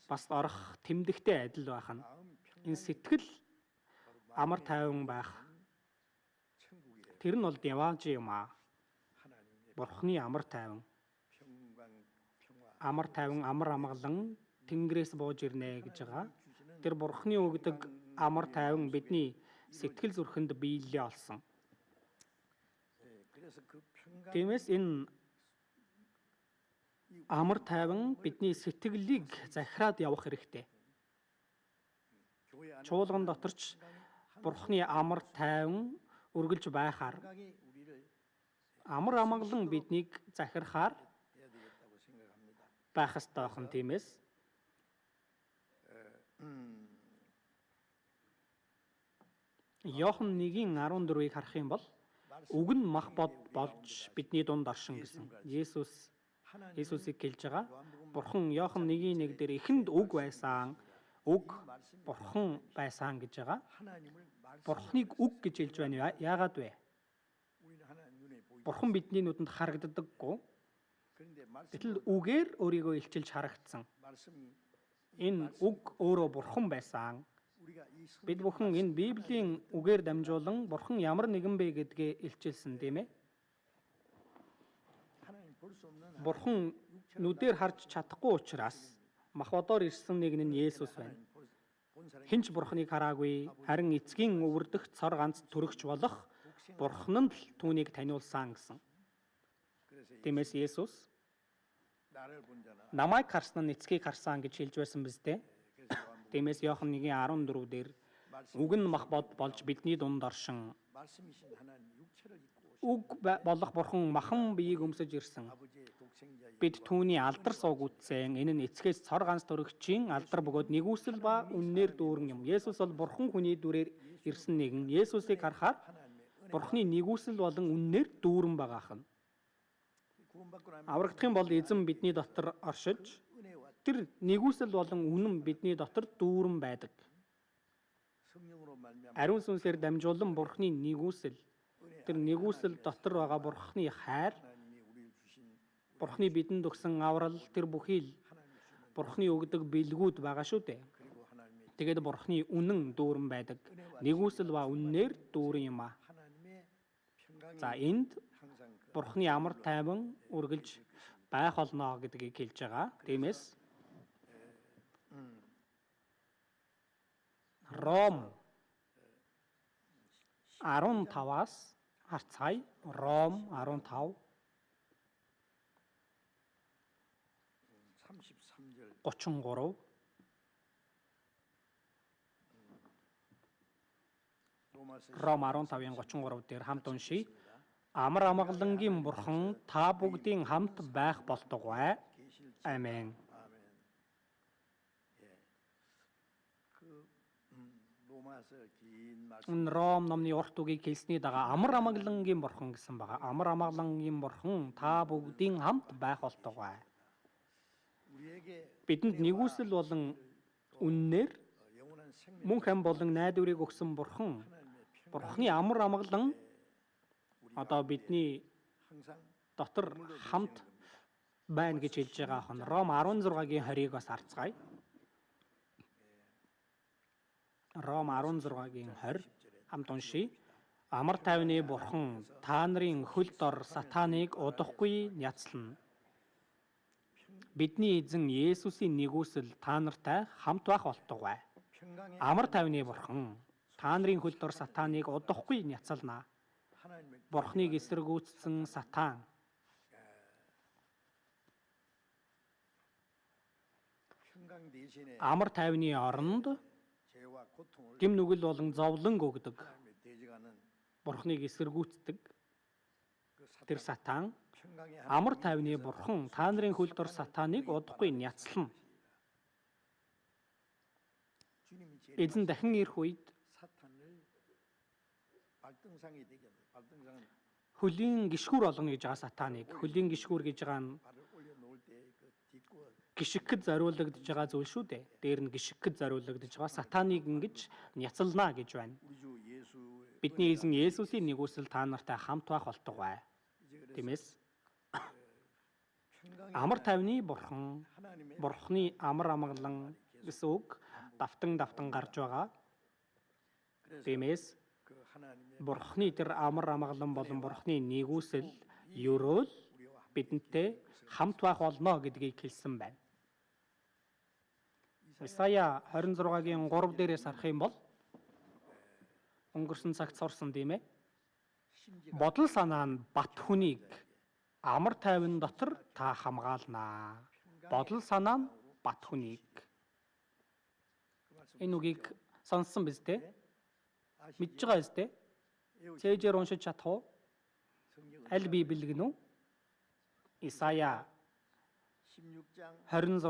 бас орох тэмдэгтэй адил байх нь. Энэ сэтгэл амар тайван байх. Тэр нь бол Деваажи юм аа. Бурхны амар тайван. Амар тайван амар амгалан Тэнгэрээс бууж ирнэ гэж байгаа. Тэр Бурхны өгдөг амар тайван бидний сэтгэл зүрхэнд биелэлээ олсон. Тиймээс энэ амар тайван бидний сэтгэлийг захираад явах хэрэгтэй. Чуулган доторч Бурхны амар тайван үргэлж байхаар амар амгалан биднийг захирахаар байх ёстой хэн тиймээс Иохан 1:14-ийг харах юм бол үг нь мах бод болж бидний дунд оршин гэсэн. Есүсийг хэлж байгаа. Бурхан Иохан 1:1 дээр эхэнд үг байсан, үг Бурхан байсан гэж байгаа. Бурханыг үг гэж хэлж байна. Яагаад вэ? Бурхан бидний нүдэнд харагддаггүй. Гэтэл үгээр өөрийгөө илчилж харагдсан. Энэ үг өөрөө Бурхан байсан. Бид бүхэн энэ Библийн үгээр дамжуулан Бурхан ямар нэгэн бэ гэдгээ илчилсэн тийм ээ. Бурхан нүдээр харж чадахгүй учраас мах бодоор ирсэн нэг нь Есүс байна. Хинч Бурханыг хараагүй, харин эцгийн өвөрдөгт цор ганц төрөгч болох Бурхан нь л түүнийг таниулсан гэсэн. Тиймээс Есүс намайг харсан нь эцгийг харсан гэж хэлж байсан биз дээ. Тиймээс Иохан 1:14 дээр үг нь мах бод болж бидний дунд оршин. Үг болох Бурхан махан биеийг өмсөж ирсэн. Бид түүний алдар сууг үтсэн. Энэ нь эцгээс цор ганц төрөгчийн алдар бөгөөд нэгүсэл ба үннээр дүүрэн юм. Есүс бол Бурхан хүний дүрээр ирсэн нэгэн. Есүсийг харахаар Бурханы нэгүсэл болон үннээр дүүрэн байгаахан. Аврагдах юм бол эзэн бидний дотор оршиж тэр нэгүсэл болон үнэн бидний дотор дүүрэн байдаг. Ариун сүнсээр дамжуулан Бурханы нэгүсэл, тэр нэгүсэл дотор байгаа Бурханы хайр, Бурханы бидэнд өгсөн аврал, тэр бүхий л Бурханы өгдөг бэлгүүд байгаа шүү дээ. Тэгээд Бурханы үнэн дүүрэн байдаг. Нэгүсэл ба үннээр дүүрэн юм аа. За энд Бурханы амар тайван үргэлж байх болно гэдгийг хэлж байгаа. Тиймээс Ром 15-аас харцгаая. Ром 15 33 Ром 15:33 дээр хамт уншийе. Амар амгалангийн Бурхан та бүгдийн хамт байх болтугай. Амен. Ром номны урт үгийг хэлсний дагаа амар амгалангийн Бурхан гэсэн байгаа. Амар амгалангийн Бурхан та бүгдийн хамт байх болтугай. Бидэнд нэгүсэл болон үннээр мөн хэн болон найдварыг өгсөн Бурхан, Бурханы амар амгалан одоо бидний дотор хамт байна гэж хэлж байгаа хэн. Ром 16-гийн 20-ыг бас харцгаая. Ром 16-гийн 20 хамт уншийе. Амар тайвны Бурхан та нарын хөл дор сатаныг удахгүй няцлана. Бидний эзэн Есүсийн нэгүсэл та нартай хамт байх болтугай. Амар тайвны Бурхан та нарын хөл дор сатаныг удахгүй няцална. Бурхныг эсэргүүцсэн сатан амар тайвны оронд гэм нүгэл болон зовлон өгдөг. Бурхныг эсэргүүцдэг тэр сатан амар тайвны Бурхан та нарын хөл дор сатаныг удахгүй няцлана. Эзэн дахин ирэх үед хөлийн гიშгүр болгоно гэж байгаа сатаныг. Хөлийн гიშгүр гэж байгаа нь гიშгэхэд зориулагдж байгаа зүйл шүү дээ. Дээр нь гიშгэхэд зориулагдж байгаа сатаныг ингэж няцалнаа гэж байна. Бидний эзэн Есүсийн нэгүсэл та нартай хамт байх болтугай. Тиймээс амар тайвны бурхан, бурхны амар амгалан гэсэн үг давтан гарч байгаа. Тиймээс бурхны тэр амар амгалан болон бурхны нэгүсэл ерөөл бидэнтэй хамт байх болно гэдгийг хэлсэн байна. Исая 26-гийн 3 дээрээс харах юм бол өнгөрсөн цагт сурсан тийм ээ. Бодол санаа нь бат хүнийг амар тайван дотор та хамгаалнаа. Бодол санаа нь бат хүнийг. Энэ үгийг сонссон биз дээ? Мэдж байгаа биз дээ? Цээжээр уншиж чадах уу? Аль Библи гэнэ үү? Исая 26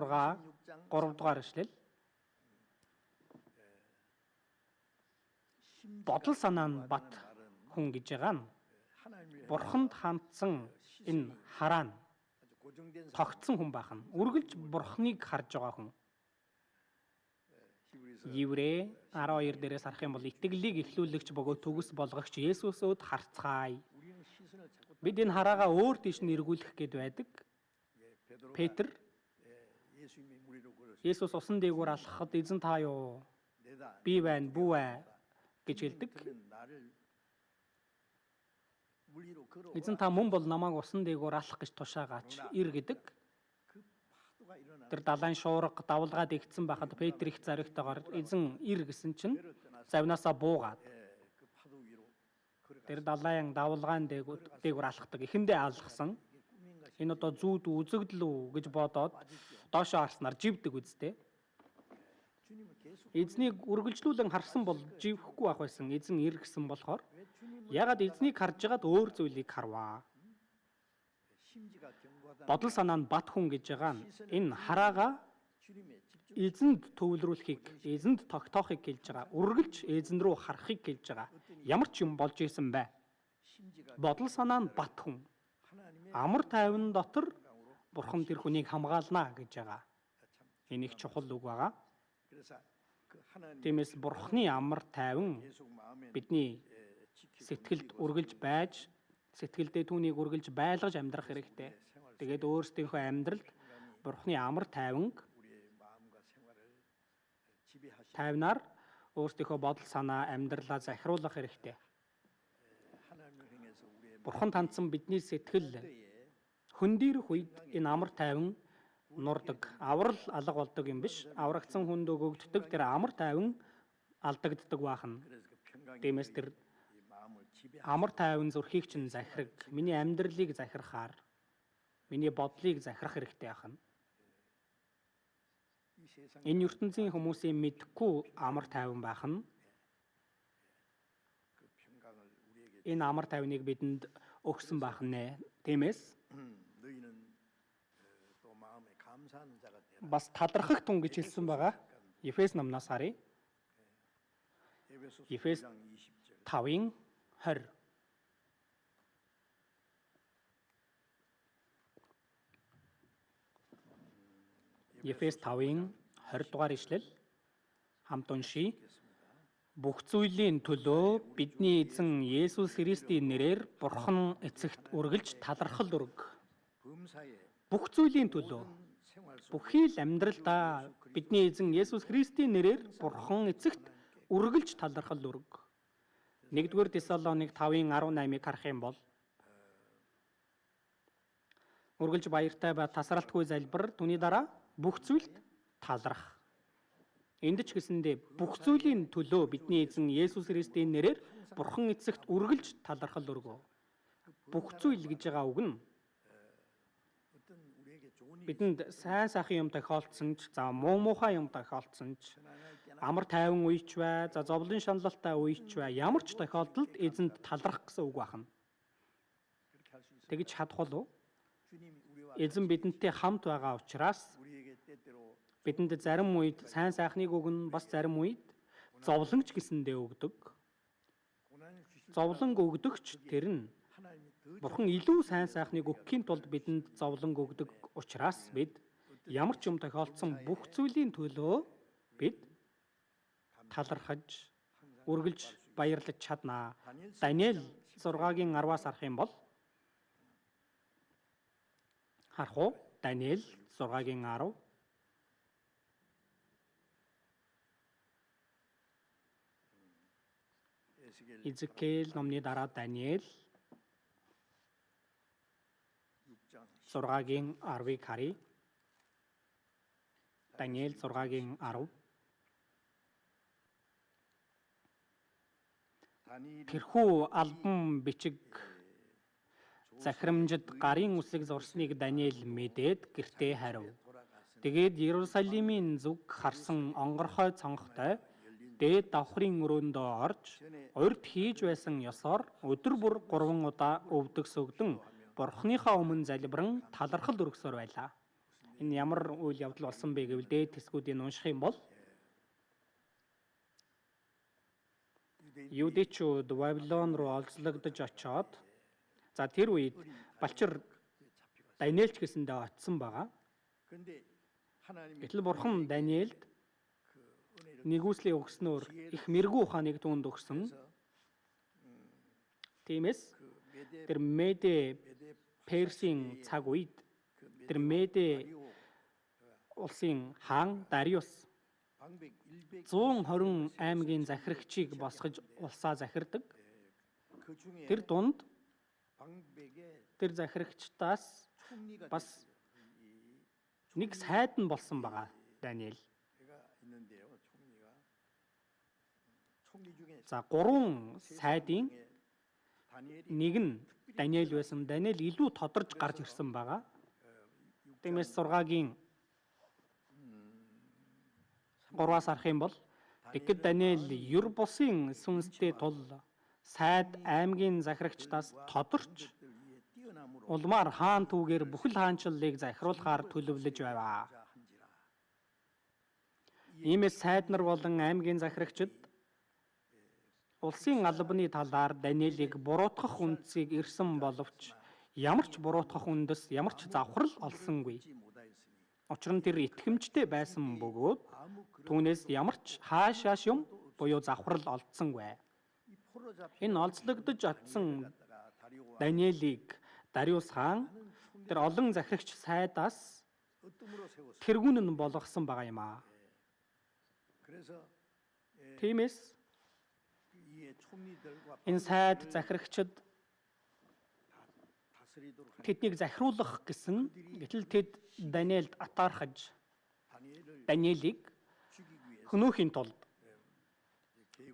3 дугаар эшлэл. Бодол санаа нь бат хүн гэж байгаа нь бурханд хандсан энэ хараа нь тогтсон хүн байх нь. Үргэлж бурхныг харж байгаа хүн. Еврей 12 дээрээс харах юм бол итгэлийг эхлүүлэгч бөгөөд төгс болгогч Есүсөд харцгаая. Бид энэ хараагаа өөр тийш нь эргүүлэх гээд байдаг. Петр Есүс усан дээгүүр алхахад эзэн та юу? Би байна, бүү ээ гэж хэлдэг. Эзэн та мөн бол намайг усан дээгүүр алах гэж тушаагаач ир гэдэг. Тэр далайн шуурга давлгаад игдсэн байхад Петр их зоригтойгоор эзэн ир гэсэн чинь завнаасаа буугаад тэр далайн давлгаан дээгүүр алхдаг. Эхэндээ алхсан. Энэ одоо зүүд үзэгдэл үү гэж бодоод доошоо харснаар живдэг үстэй. Эзнийг үргэлжлүүлэн харсан бол живхгүй байх байсан. Эзэн ир гэсэн болохоор ягаад эзнийг харж байгаад өөр зүйлийг харваа. Бодол санаа нь бат хүн гэж байгаа нь энэ хараага эзэнд төвлөрүүлэхийг, эзэнд тогтоохыг хэлж байгаа. Үргэлж эзэн рүү харахыг хэлж байгаа. Ямар ч юм болж исэн бай. Бодол санаа нь бат хүн. Амар тайван дотор бурхан тэр хүнийг хамгаалнаа гэж байгаа. Энэ их чухал үг байгаа. Тиймээс бурхны амар тайван бидний сэтгэлд үргэлж байж, сэтгэлдээ түүнийг үргэлж байлгаж амьдрах хэрэгтэй. Тэгээд өөрсдийнхөө амьдралд бурхны амар тайвнаар өөрсдийнхөө бодол санаа амьдралаа захируулах хэрэгтэй. Бурхан хандсан бидний сэтгэл хөндөрөх үед энэ амар тайван нурдаг, аврал алга болдог юм биш. Аврагдсан хүнд өгөгддөг тэр амар тайван алдагддаг бахан. Тиймээс тэр амар тайван зүрхийг чинь захираг, миний амьдралыг захирахаар, миний бодлыг захирах хэрэгтэй ахна. Энэ ертөнцийн хүмүүсийн мэдхгүй амар тайван байх нь энэ амар тайвныг бидэнд өгсөн байх нэ. Тиймээс бас талархах тун гэж хэлсэн байгаа. Ефес номноос харъя. Ефес 5-ын 20. Ефес 5-ын 20 дугаар ишлэл хамт уншийе. Бүх зүйлийн төлөө бидний эзэн Есүс Христийн нэрээр Бурхан эцэгт үргэлж талархал өрг. Бүх зүйлийн төлөө бүхий л амьдралдаа бидний эзэн Есүс Христийн нэрээр Бурхан эцэгт үргэлж талархал өрг. 1-р Тесалоник 5-ын 18-ыг харах юм бол үргэлж баяртай ба тасралтгүй залбир, түүний дараа бүх зүйлд таларх. Энд ч гэсэндээ бүх зүйлийн төлөө бидний эзэн Есүс Христийн нэрээр Бурхан эцэгт үргэлж талархал өргөө. Бүх зүйл гэж байгаа үг нь бидэнд сайн сайхан юм тохиолдсон ч, за муухай юм тохиолдсон ч, амар тайван үеч бай, за зовлон шаналлтай үеч бай, ямар ч тохиолдолд эзэнд талархах гэсэн үг байна. Тэгж чадах болов? Эзэн бидэнтэй хамт байгаа учраас Бидэнд зарим үед сайн сайхныг өгнө, бас зарим үед зовлонгч гэсэндээ өгдөг. Зовлонг өгдөгч тэр нь Бурхан илүү сайн сайхныг өгөхийн тулд бидэнд зовлонг өгдөг учраас бид ямар ч юм тохиолдсон бүх зүйлийн төлөө бид талархаж, үргэлж баярлаж чаднаа. Даниэл 6-гийн 10-аас харах юм бол харах уу? Даниэл 6-гийн 10. Изекиэл номны дараа Даниэл 6-гийн 10-ыг харъя. Даниэл 6-гийн 10. Тэрхүү албан бичиг захирамжид гарын үсэг зурсныг Даниэл мэдээд гэртээ харив. Тэгээд Иерусалимийн зүг харсан онгорхой цонхтой дээд давхрын өрөөндөө орж урд хийж байсан ёсоор өдөр бүр 3 удаа өвдөгсөгдөн Бурхныхаа өмнө залбиран талархал өргөсөөр байлаа. Энэ ямар үйл явдал болсон бэ гэвэл дээд тэсгүүдийг унших юм бол Юудэчүүд Вавилон руу олзлогдож очоод тэр үед балчир Даниэлч гэсэндээ очсон байгаа. Гэтэл Бурхан Даниэлд нэгүслийг өгснөөр их мэрэгүү ухааныг түүнд өгсөн. Тиймээс тэр Медэ Персийн цаг үед тэр Медэ улсын хаан Дариус 120 аймгийн захирагчийг босгож улсаа захирдаг. Тэр дунд тэр захирагчдаас бас нэг сайд нь болсон байгаа Даниэл. За 3 сайдын нэг нь Даниэл байсан. Даниэл илүү тодорж гарч ирсэн байгаа. Тиймээс 6-гийн 3-аас харах юм бол тэгэхэд Даниэл юр бусын сүнстэй тул сайд аймгийн захирагчдаас тодорч улмаар хаан түүгээр бүхэл хаанчлалыг захируулахаар төлөвлөж байваа. Иймээс сайд нар болон аймгийн захирагчид улсын албаны талаар Даниэлийг буруутгах үндсийг ирсэн боловч ямар ч буруутгах үндэс, ямар ч завхрал олсонгүй. Учир нь тэр итгэмжтэй байсан бөгөөд түүнээс ямар ч хаашааш юм буюу завхрал олдсонгүй. Энэ олзлогдож очсон Даниэлийг Дариус хаан тэр олон захирагч сайдаас тэргүүн нь болгосон байгаа юм аа. Тиймээс энэ сайд захирагчид тэднийг захируулах гэсэн гэтэл тэд Даниэлд атаархаж Даниэлийг хөнөөхийн тулд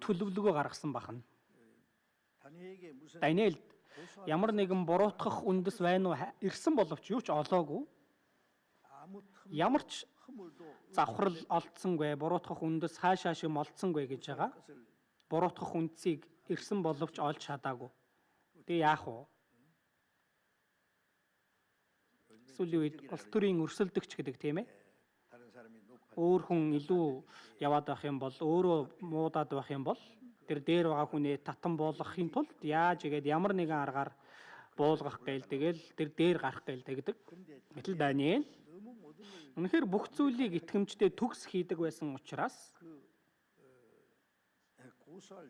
төлөвлөгөө гаргасан бахна. Даниэлд ямар нэгэн буруутгах үндэс байна уу ирсэн боловч юу ч олоогүй. Ямар ч завхрал олдсонгүй, буруутгах үндэс хаашааш юм олдсонгүй гэж байгаа. Буруутгах үндсийг ирсэн боловч олж чадаагүй. Тэгээ яах вэ? Сүүлийн үед улс төрийн өрсөлдөгч гэдэг тийм ээ. Өөр хүн илүү яваад байх юм бол, өөрөө муудаад байх юм бол тэр дээр байгаа хүнээ татан буулгахын тулд яаж игээд ямар нэгэн аргаар буулгах гээл тэгэл тэр дээр гарах гээл тэгдэг. Гэтэл Даниэл үнэхээр бүх зүйлийг итгэмжтэй төгс хийдэг байсан учраас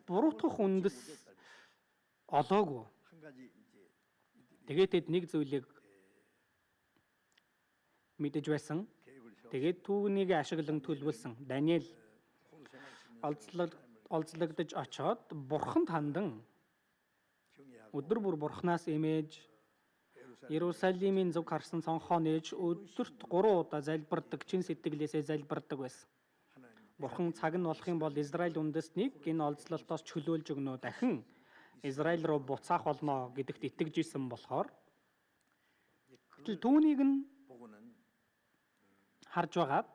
буруутгах үндэс олоогүй. Тэгээд тэд нэг зүйлийг мэдэж байсан. Тэгээд түүнийг ашиглан төлөвлөсөн. Даниэл олзлогдож очоод Бурханд хандан өдөр бүр Бурханаас эмээж Иерусалимийн зүг харсан цонхоо нээж өдөрт 3 удаа залбирдаг, чин сэтгэлээсээ залбирдаг байсан. Бурхан цаг нь болох юм бол Израиль үндэстнийг энэ олзлолтоос чөлөөлж өгнө, дахин Израиль руу буцаах болно гэдэгт итгэж исэн болохоор гэтэл түүнийг нь харж байгаад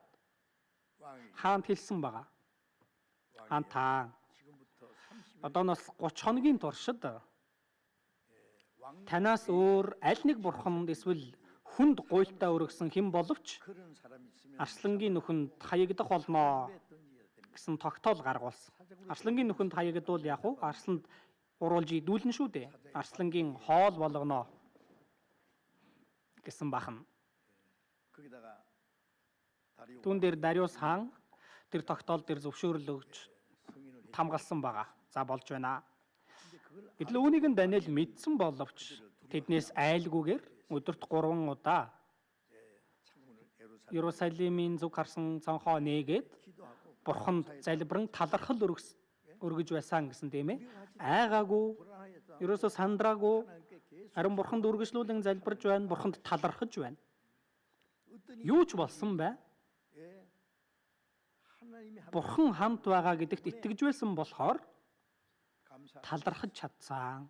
хаанд хэлсэн байгаа. Хаан та одооноос 30 хоногийн туршид танаас өөр аль нэг бурханд эсвэл хүнд гуйлтаа өргөсөн хэн боловч 그런 사람이 있으면 арслангийн нүхэнд хаягдах болно гэсэн тогтоол гаргуулсан. Арслангийн нүхэнд хаягдвал яг уу арсланд уруулж идүүлнэ шүү дээ. Арслангийн хоол болгоно гэсэн бахна. 거기다가 다리오 Түүн дээр Дариус хаан тэр тогтоол дээр зөвшөөрөл өгч 승인을 해. тамгалсан байгаа. За болж байна. 근데 그걸 Гэтэл үүнийг нь Даниэл мэдсэн боловч тэднээс айлгүйгээр өдөрт 3 удаа 창문을 Иерусалимийн зүг харсан цонхоо нээгээд 기도하고 бурханд залбиран талархал өргөж байсан гэсэн тийм ээ. Айгаагүй, 불안하였다. ерөөсө сандраагүй, 하나님께 계속 харин бурханд үргэлжлүүлэн залбирж байна, бурханд талархаж байна. 어떤 Юу ч болсон бай. 예, 하나님이 한 Бурхан хамт байгаа гэдэгт итгэж байсан болохоор 감사. талархаж чадсан.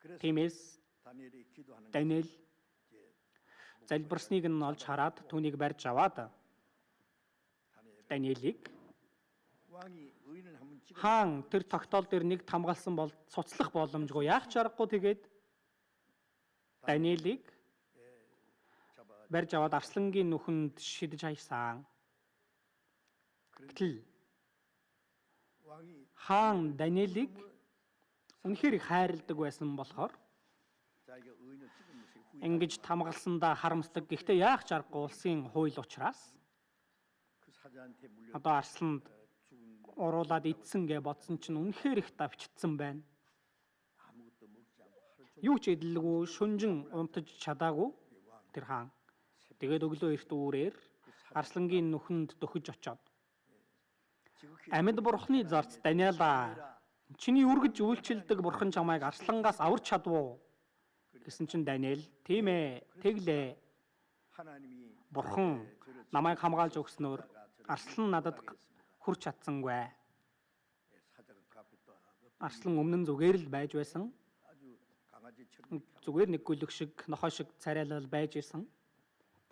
그래서 Тиймээс 다니엘이 기도하는 게 Даниэл 이제 залбирсныг нь олж хараад түүнийг барьж аваад 다니엘 Даниэлийг 왕이 의인을 한번 찍어 хаан тэр тогтоол дээр нэг тамгалсан бол цуцлах боломжгүй. Яах ч аргагүй тэгээд Даниэлийг 잡아 барьж аваад арслангийн нүхэнд шидэж хаясан. Гэтэл 왕이 хаан Даниэлийг үнэхээр их хайрладаг байсан болохоор 자기가 의인을 찍은 것이 후회. ингэж тамгалсандаа харамсдаг. Гэхдээ яах ч аргагүй улсын хууль учраас 그 사자한테 물려 одоо арсланд 죽은 уруулаад идсэн гэж бодсон чинь үнэхээр их давчдсан байна. 아무것도 먹지 않고 하루 종일 Юу ч идэлгүй, шүнжин унтаж чадаагүй тэр хаан. Тэгээд өглөө эрт үүрээр арслангийн нүхэнд дөхөж очоод 지극히 амьд бурхны зарц Даниэлаа чиний үргэж үйлчилдэг бурхан чамайг арслангаас аварч чадвуу гэсэн чинь Даниэл тийм ээ тэглээ 하나님이 бурхан намайг хамгаалж өгснөөр арслан надад хүрч чадсангүй. 사자가 그 앞에 또 하나 Арслан өмнө нь зүгээр л байж байсан. 아주 강아지처럼 이렇게 하고 Зүгээр нэг гүлэг шиг, нохой шиг царайлал байж исэн.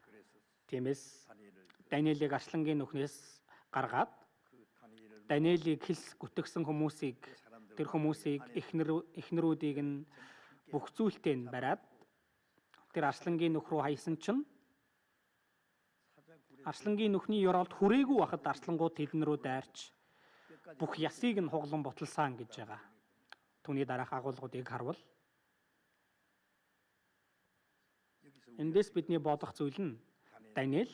그래서 Тиймээс 다니엘을 Даниэлийг арслангийн нүхнээс гаргаад 그 다니엘을 Даниэлийг хилс гүтгсэн хүмүүсийг тэр хүмүүсийг эхнэрүүдийг нь бүх зүйлтэй нь бариад тэр арслангийн нүх рүү хаясан чинь 사자 굴에 арслангийн нүхний ёроолд хүрээгүй байхад арслангууд тэдэн рүү дайрч бүх ясыг нь хуглан боталсан гэж байгаа. Түүний дараах агуулгуудыг харвал 여기서 эндээс бидний бодох зүйл нь Даниэл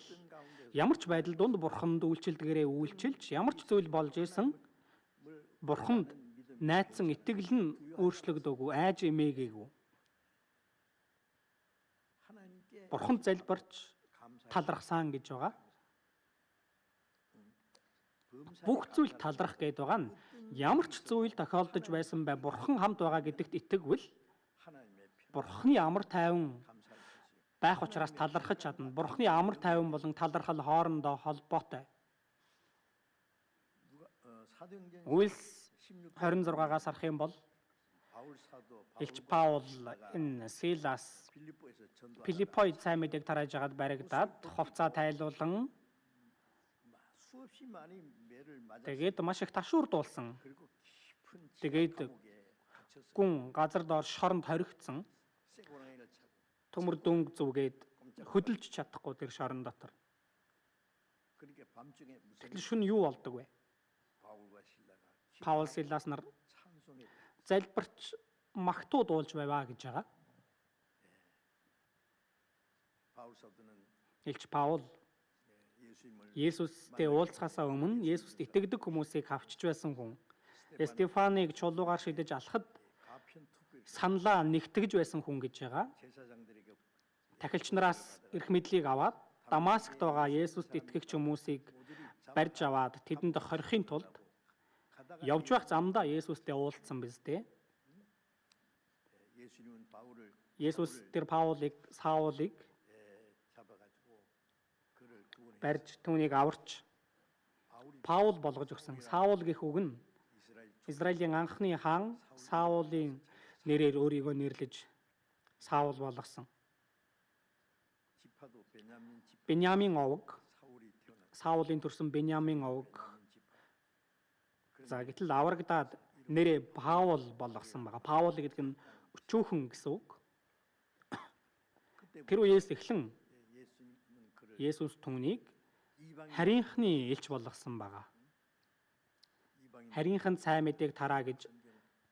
ямар ч байдал донд бурханд үйлчлдгээрээ үйлчилж ямар ч зүйл болж исэн бурханд найдсан итгэл нь өөрчлөгдөөгүй, айж эмээгээгүй. 하나님께 Бурханд залбирч 감사 талархсан гэж байгаа. 범사 Бүх зүйл таларх гээд байгаа нь ямар ч зүйл тохиолдож байсан бай бурхан хамт байгаа гэдэгт итгэвэл 하나님의 편 бурханы амар тайван 감사할 것이요. байх учраас талархаж чадна. Бурханы амар тайван болон талархал хоорондоо холбоотой. 누가 사도행전 Үйлс 16 26-аас харах юм бол 바울 사도 Илч Паул энэ Силас 빌립보에서 전도 Филиппойд сайн мэдээг тарааж агаад баригдаад хувцаа тайлуулан 수없이 많이 매를 맞아 тэгээд маш их ташуурдуулсан. 그리고 깊은 тэгээд 감옥에 갇혀서 Гүн газар доор шоронд хоригдсон. 쇠고랑이를 차고 Төмөр дүнг зүгээд хөдөлж чадахгүй тэр шорон дотор. 그렇게 밤중에 무슨 Тэгэл шүн юу болдог вэ? 바울과 신라가 Паул Силас нар 찬송에 залбирч магтуу дуулж байваа гэж байгаа. 바울 사도는 Илч Паул 예수님을 Есүстэй уулзахаасаа өмнө Есүст итгэдэг хүмүүсийг хавчж байсан хүн. Стефаныг чулуугаар шидэж алхад 가편 투구에 саналаа нэгтгэж байсан хүн гэж байгаа. 제사장들에게 Тахилч нараас эрх мэдлийг аваад Дамаскт байгаа Есүст итгэгч хүмүүсийг барьж аваад тэдэнд хорихын тулд 가다가 явж байх замдаа Есүстэй уулзсан биз дээ. 예수님은 바울을 Есүс тэр Паулыг, Саулыг 잡아가지고 그를 구원해 барьж түүнийг аварч 바울이 Паул болгож өгсөн. Саул гэх үг нь 이스라엘 Израилийн анхны хаан Саулын нэрээр өөрийгөө нэрлэж Саул болгосон. 지파도 베냐민 지파 Беньямин овог, 사울이 태어났 Саулын төрсөн Беньямин овог. 지파 За гэтэл аврагдаад нэрээ Паул болгосон байгаа. Паул гэдэг нь өчүүхэн гэсэн үг. Тэр үеэс эхлэн 예수님은 그를 Есүс түүнийг 이방인 харийнхны элч болгосон байгаа. Харийнханд сайн мэдээг тараа гэж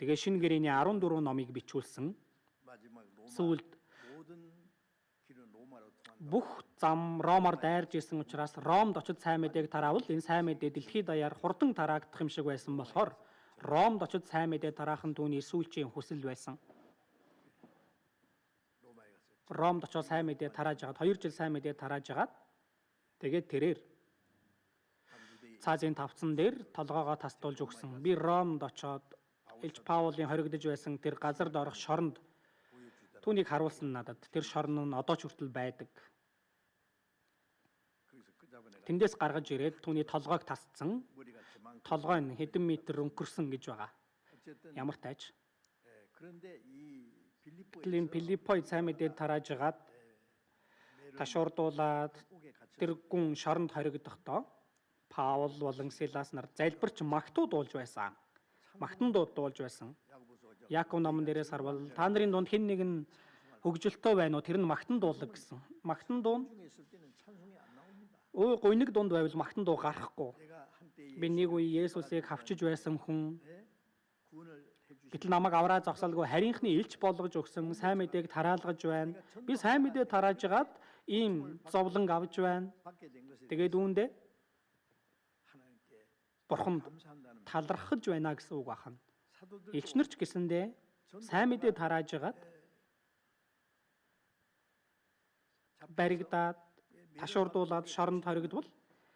тэгээ шинэ гэрээний 14 номыг бичүүлсэн. 마지막 로마 Сүүлд 모든 길은 로마로 통한다. бүх зам Ромоор дайрж исэн учраас Ромд очиж сайн мэдээг тараавал энэ сайн мэдээ дэлхийд даяар хурдан тараагдах юм шиг байсан болохоор Ромд очиж сайн мэдээ тараах нь түүний сүүлчийн хүсэл байсан. 로마에 갔어요. Ромд очиж сайн мэдээ тарааж хагаад 2 жил сайн мэдээ тарааж хагаад тэгээд тэрээр цаазын тавцан дээр толгоогоо тасдуулж өгсөн. Би Ромд очоод Илч Паулын хоригдож байсан тэр газард орох шоронд түүнийг харуулсан надад. Тэр шорон нь одоо ч хүртэл байдаг. 거기서 끄잡아내가 Тэндээс гаргаж ирээд түүний толгойг тасцсан. 머리가 저만큼. Толгой нь хэдэн метр өнгөрсөн гэж байгаа. 어쨌든 Ямар тааж 그런데 이 Тэлийн Филиппой сайн мэдээд тарааж хагаад ташуурдуулаад 옥에 갇혀 тэр гүн шоронд хоригдохдоо Паул болон Силас нар залбирч магтууд дуулж байсан. Магтан дууд дуулж байсан. 야고보서 Яаков номон дээрээс харвал та нарын дунд хэн нэг нь хөгжилтөө байна уу? Тэр нь магтан дуулаг гэсэн. Магтан дуу 중에 있을 때는 찬송이 안 나옵니다. гуйныг дунд байвал магтан дуу гарахгүй. 내가 한때 Би нэг үе Есүсийг хавчиж байсан хүн. 구원을 해주신 Гэтэл намайг авраа зогсоолгүй харийнхны элч болгож өгсөн сайн мэдээг тараалгаж байна. Би сайн мэдээ тарааж хагаад ийм зовлон авч байна. 받게 된 것에 Тэгээд үүндээ 하나님께 бурханд 감사한다는 талархаж байна гэсэн үг ахна. 사도들 Элчнэр ч гэсэндээ сайн мэдээ тарааж хагаад баригдаад ташуурдуулаад шоронд хоригдвол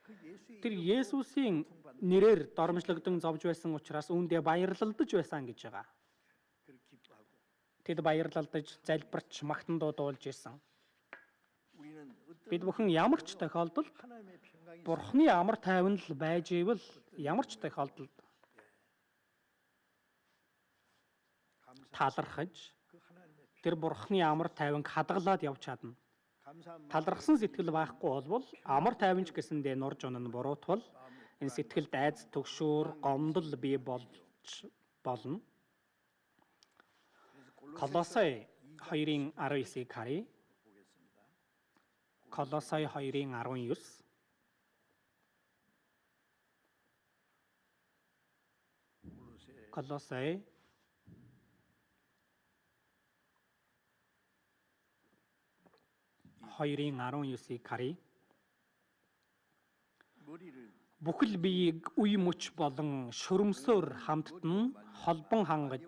그 예수의 тэр Есүсийн нэрээр доромжлогдсон зовж байсан учраас үүндээ баярлалдаж байсан гэж байгаа. 그를 기뻐하고 Тэд баярлалдаж залбирч магтан дуу дуулж ирсэн. 우리는 어떤 Бид бүхэн ямар ч тохиолдолд 하나님의 평강이 Бурхны амар тайван л байж ивэл ямар ч тохиолдолд талархаж 그 하나님의 тэр Бурхны амар тайванг хадгалаад явж чадна. 감사한 Талархсан сэтгэл байхгүй болвол амар тайванч гэсэндээ нурж унана буруутвал энэ сэтгэлд айц төгшүүр гомдол бий болж болно. Колосай 2-ын 19-ыг харъя. 보겠습니다. Колосай 2-ын 19. 콜로새 Колосай 2-ын 19-ыг харъя. 머리를 Бүхэл биеийг үе мөч болон шөрөмсөөр хамттан холбон хангаж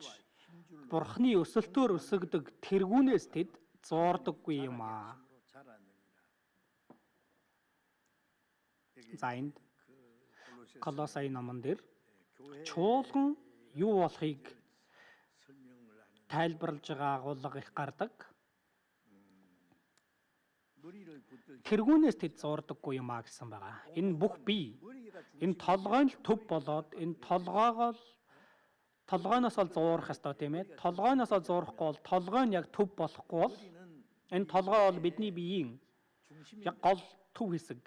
Бурхны өсөлтөөр өсөгдөг тэргүүнээс тэд зуурдаггүй юм аа. 자라느니라. За энд 콜로새 Колосай номон дээр 교회 чуулган юу болохыг 설명을 하는 тайлбарлаж байгаа агуулга их гардаг. 머리를 붙들 Тэргүүнээс тэд зуурдаггүй юм аа гэсэн байгаа. Энэ бүх бие 머리가 энэ толгой нь л төв болоод энэ толгойноос ол зуурах ёстой тийм ээ. Толгойноос ол зуурахгүй бол толгой нь яг төв болохгүй бол 중심은 энэ толгой бол бидний биеийн 중심이 яг гол төв хэсэг.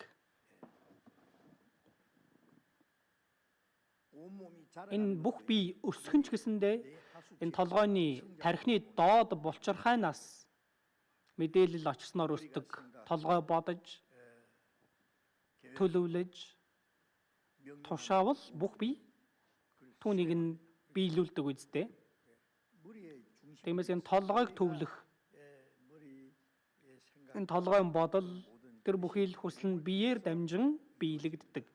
온몸이 Энэ 자라는 бүх бие өсгөн ч гэсэндээ энэ толгойн тархины доод булчирхайнаас мэдээлэл очсноор өсдөг толгой бодож төлөвлөж тушаавал бүх бие түүнийг нь биелүүлдэг үстэй. 머리의 중심 Тиймээс энэ толгойг төвлөх 머리의 생각 энэ толгойн бодол тэр бүхий л хүсэл нь биеэр дамжин биелэгддэг.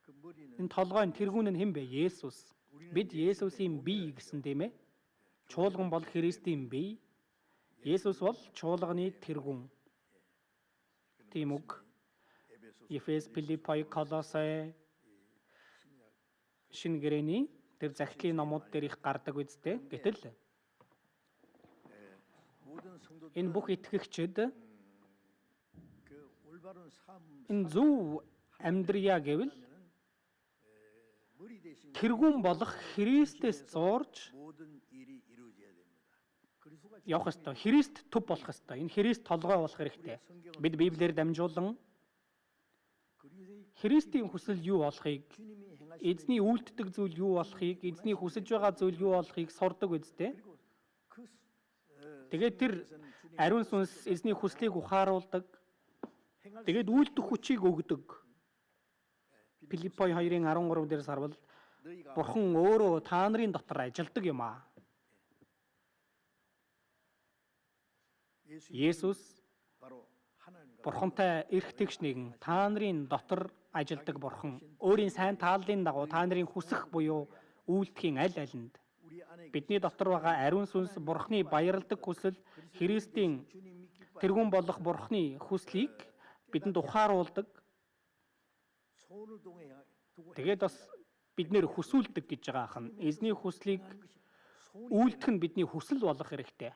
그 머리는 Энэ толгойн тэргүүн нь хэн бэ? Есүс. Бид Есүсийн бие гэсэн тийм ээ. Чуулган бол Христийн бие. Есүс бол чуулганы тэргүүн. Тийм үг. 에베소 Ефес, Филиппой, Колосай шинэ гэрээний тэр захидлын номууд дээр их гардаг үстэй. Гэтэл 모든 성도들 энэ бүх итгэгчид 그 올바른 삶 энэ зөв амьдрья гэвэл 머리 대신 тэргүүн болох Христэс зуурж 모든 일이 이루어져야 됩니다. 그리스도가 явах ёстой. Христ төв болох ёстой. Энэ Христ толгой болох хэрэгтэй. Бид Библиэр дамжуулан 그리스도의 Христийн хүсэл юу болохыг, 주님이 행하신 эзний үйлддэг зүйл юу болохыг, эзний хүсэж байгаа зүйл юу болохыг сурдаг үстэй. 그리고 그 Тэгээд тэр Ариун сүнс эзний хүслийг ухааруулдаг. Тэгээд үйлдэх хүчийг өгдөг. Филиппой 2:13 дээрс харвал Бурхан өөрөө та нарын дотор ажилдаг юм аа. Есүс Бурхантай эрх тэгш нэгэн та нарын дотор ажилдаг Бурхан өөрийн сайн тааллын дагуу та нарын хүсэх буюу үйлдэхийн аль алинд бидний дотор байгаа ариун сүнс Бурханы баярладаг хүсэл Христийн тэргүүн болох Бурханы хүслийг бидэнд ухааруулдаг. Тэгээд бас бид нэр хүсүүлдэг гэж байгаа ахна. Эзний хүслийг үйлдэх нь бидний хүсэл болох хэрэгтэй.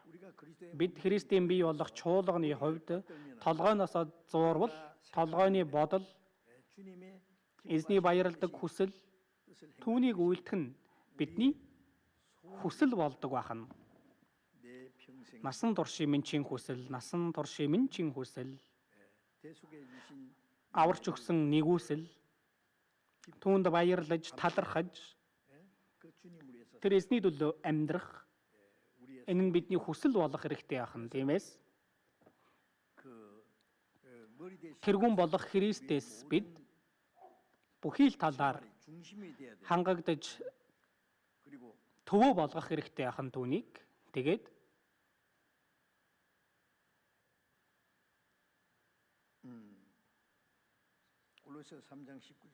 Бид Христийн бие болох чуулганы хувьд толгойноос зуурвал толгойн бодол эзний баярладаг хүсэл түүнийг үйлдэх нь бидний хүсэл болдог байна. Насан туршийн минь хүсэл, насан туршийн минь хүсэл, аварч өгсөн нэгүсэл, түүнд баярлаж, талархаж, тэр эзний төлөө амьдрах, энэ нь бидний хүсэл болох хэрэгтэй байна, тиймээс тэргүүн болох Христэс бид бүхий л талаар хангагдаж төвөө болгох хэрэгтэй яхан түүнийг. Тэгээд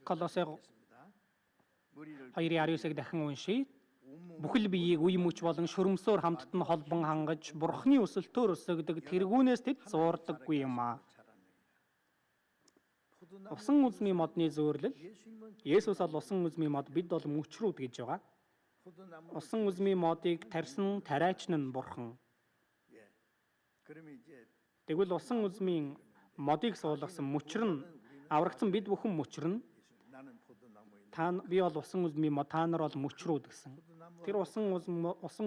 Колосе 2:19-ыг дахин уншийе. Бүхэл биеийг үе мөч болон шөрөмсөөр хамтд нь холбон хангаж Бурханы өсөлтөөр өсөгдөг тэргүүнээс тэд зуурдаггүй юм аа. Усан үзмийн модны зөөрлөл Есүс бол усан үзмийн мод, бид бол мөчрүүд гэж байгаа. Усан үзмийн модыг тарьсан тариач нь Бурхан. Тэгвэл усан үзмийн модыг суулгасан мөчр нь аврагдсан бид бүхэн мөчр нь би бол усан үзмийн мод, та нар бол мөчрүүд гэсэн. Тэр усан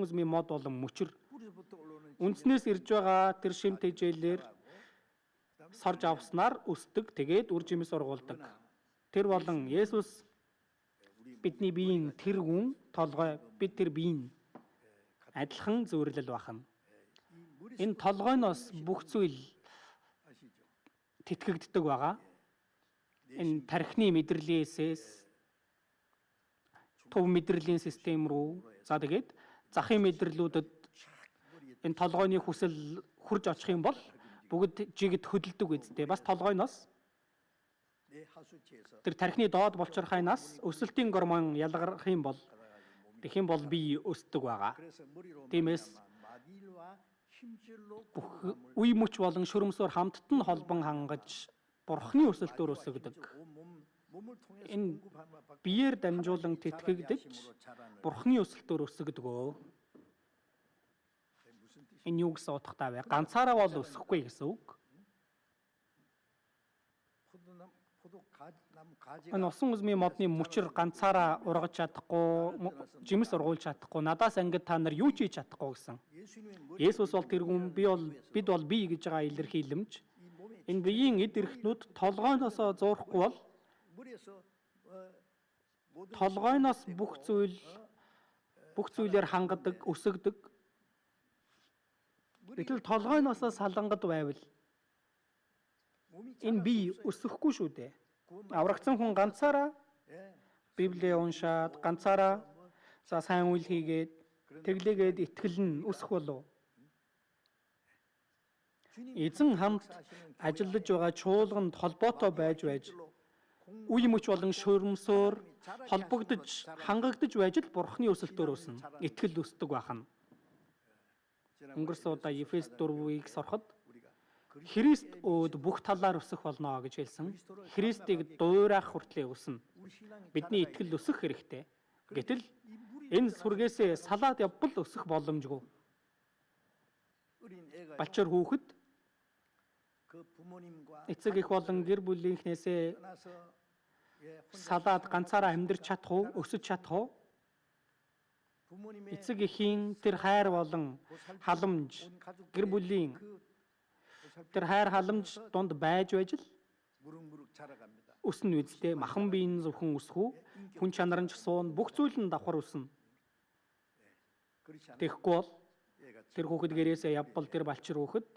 үзмийн мод болон мөчр үндснээс ирж байгаа тэр шимт хижээлээр сорж авснаар өсдөг, тэгээд үр жимс ургуулдаг. Тэр болон Есүс бидний биеийн тэргүүн толгой, бид тэр биеийн адилхан зөөрлөл бахна. Энэ толгойноос бүх зүйл тэтгэгддэг байгаа. Энэ тархины мэдрэлээс төв мэдрэлийн систем рүү тэгээд захын мэдрэлүүдэд энэ толгойн хүсэл хурж очих юм бол бүгд жигд хөдөлдөг үстэй. Бас толгойноос тэр тархины доод болчирхайнаас өсөлтийн гормон ялгарх юм бол тэгэх юм бол бие өсдөг байгаа. Тиймээс үе мөч болон шөрөмсөөр хамтд нь холбон хангаж Бурханы өсөлтөөр өсөгдөг. Энэ биеэр дамжуулан тэтгэгдэж Бурханы өсөлтөөр өсөгдөгөө. Энэ юу гэсэн утгатай вэ? Ганцаараа бол өсөхгүй гэсэн үг. Энэ усан үзмийн модны мөчр ганцаараа ургаж чадахгүй, жимс ургуулж чадахгүй, надаас ангид та нар юу ч хийж чадахгүй гэсэн. Есүс бол тэргүүн, бид бол бие гэж байгаа илэрхийлэмж. Энэ биеийн эд эрхтнүүд толгойноос зуурахгүй бол толгойноос бүх зүйлээр хангадаг, өсөгдөг. Гэтэл толгойноос салангад байвал энэ бие өсөхгүй шүү дээ. Аврагдсан хүн ганцаараа Библийг уншаад, ганцаараа сайн үйл хийгээд, тэглээгээд итгэлэн өсөх болов. Эзэн хамт ажиллаж байгаа чуулганд холбоотой байж үе мөч болон шөрөмсөөр холбогдож, хангагдж байж л Бурханы өсөлтөөр өснө. Итгэл өсдөг байна. Өнгөрсөн удаа Ефес 4-ийг сороход Христ өөд бүх талаар өсөх болно гэж хэлсэн. Христийг дуурайх хүртлээр өснө. Бидний итгэл өсөх хэрэгтэй. Гэтэл энэ сүргээсээ салаад явбал өсөх боломжгүй. Балчир хүүхэд эцэг их болон гэр бүлийнхнээсээ салаад ганцаараа амьдрч чадах уу, өсөж чадах уу? Эцэг эхийн тэр хайр болон халамж, гэр бүлийн тэр хайр халамж донд байж л өснө үстэй. Махан биеийн зөвхөн өсөх үү? Хүн чанар нь ч суун, бүх зүйл нь давхар өснө. Тэгэхгүй бол тэр хүүхэд гэрээсээ явбал тэр балчир хүүхэд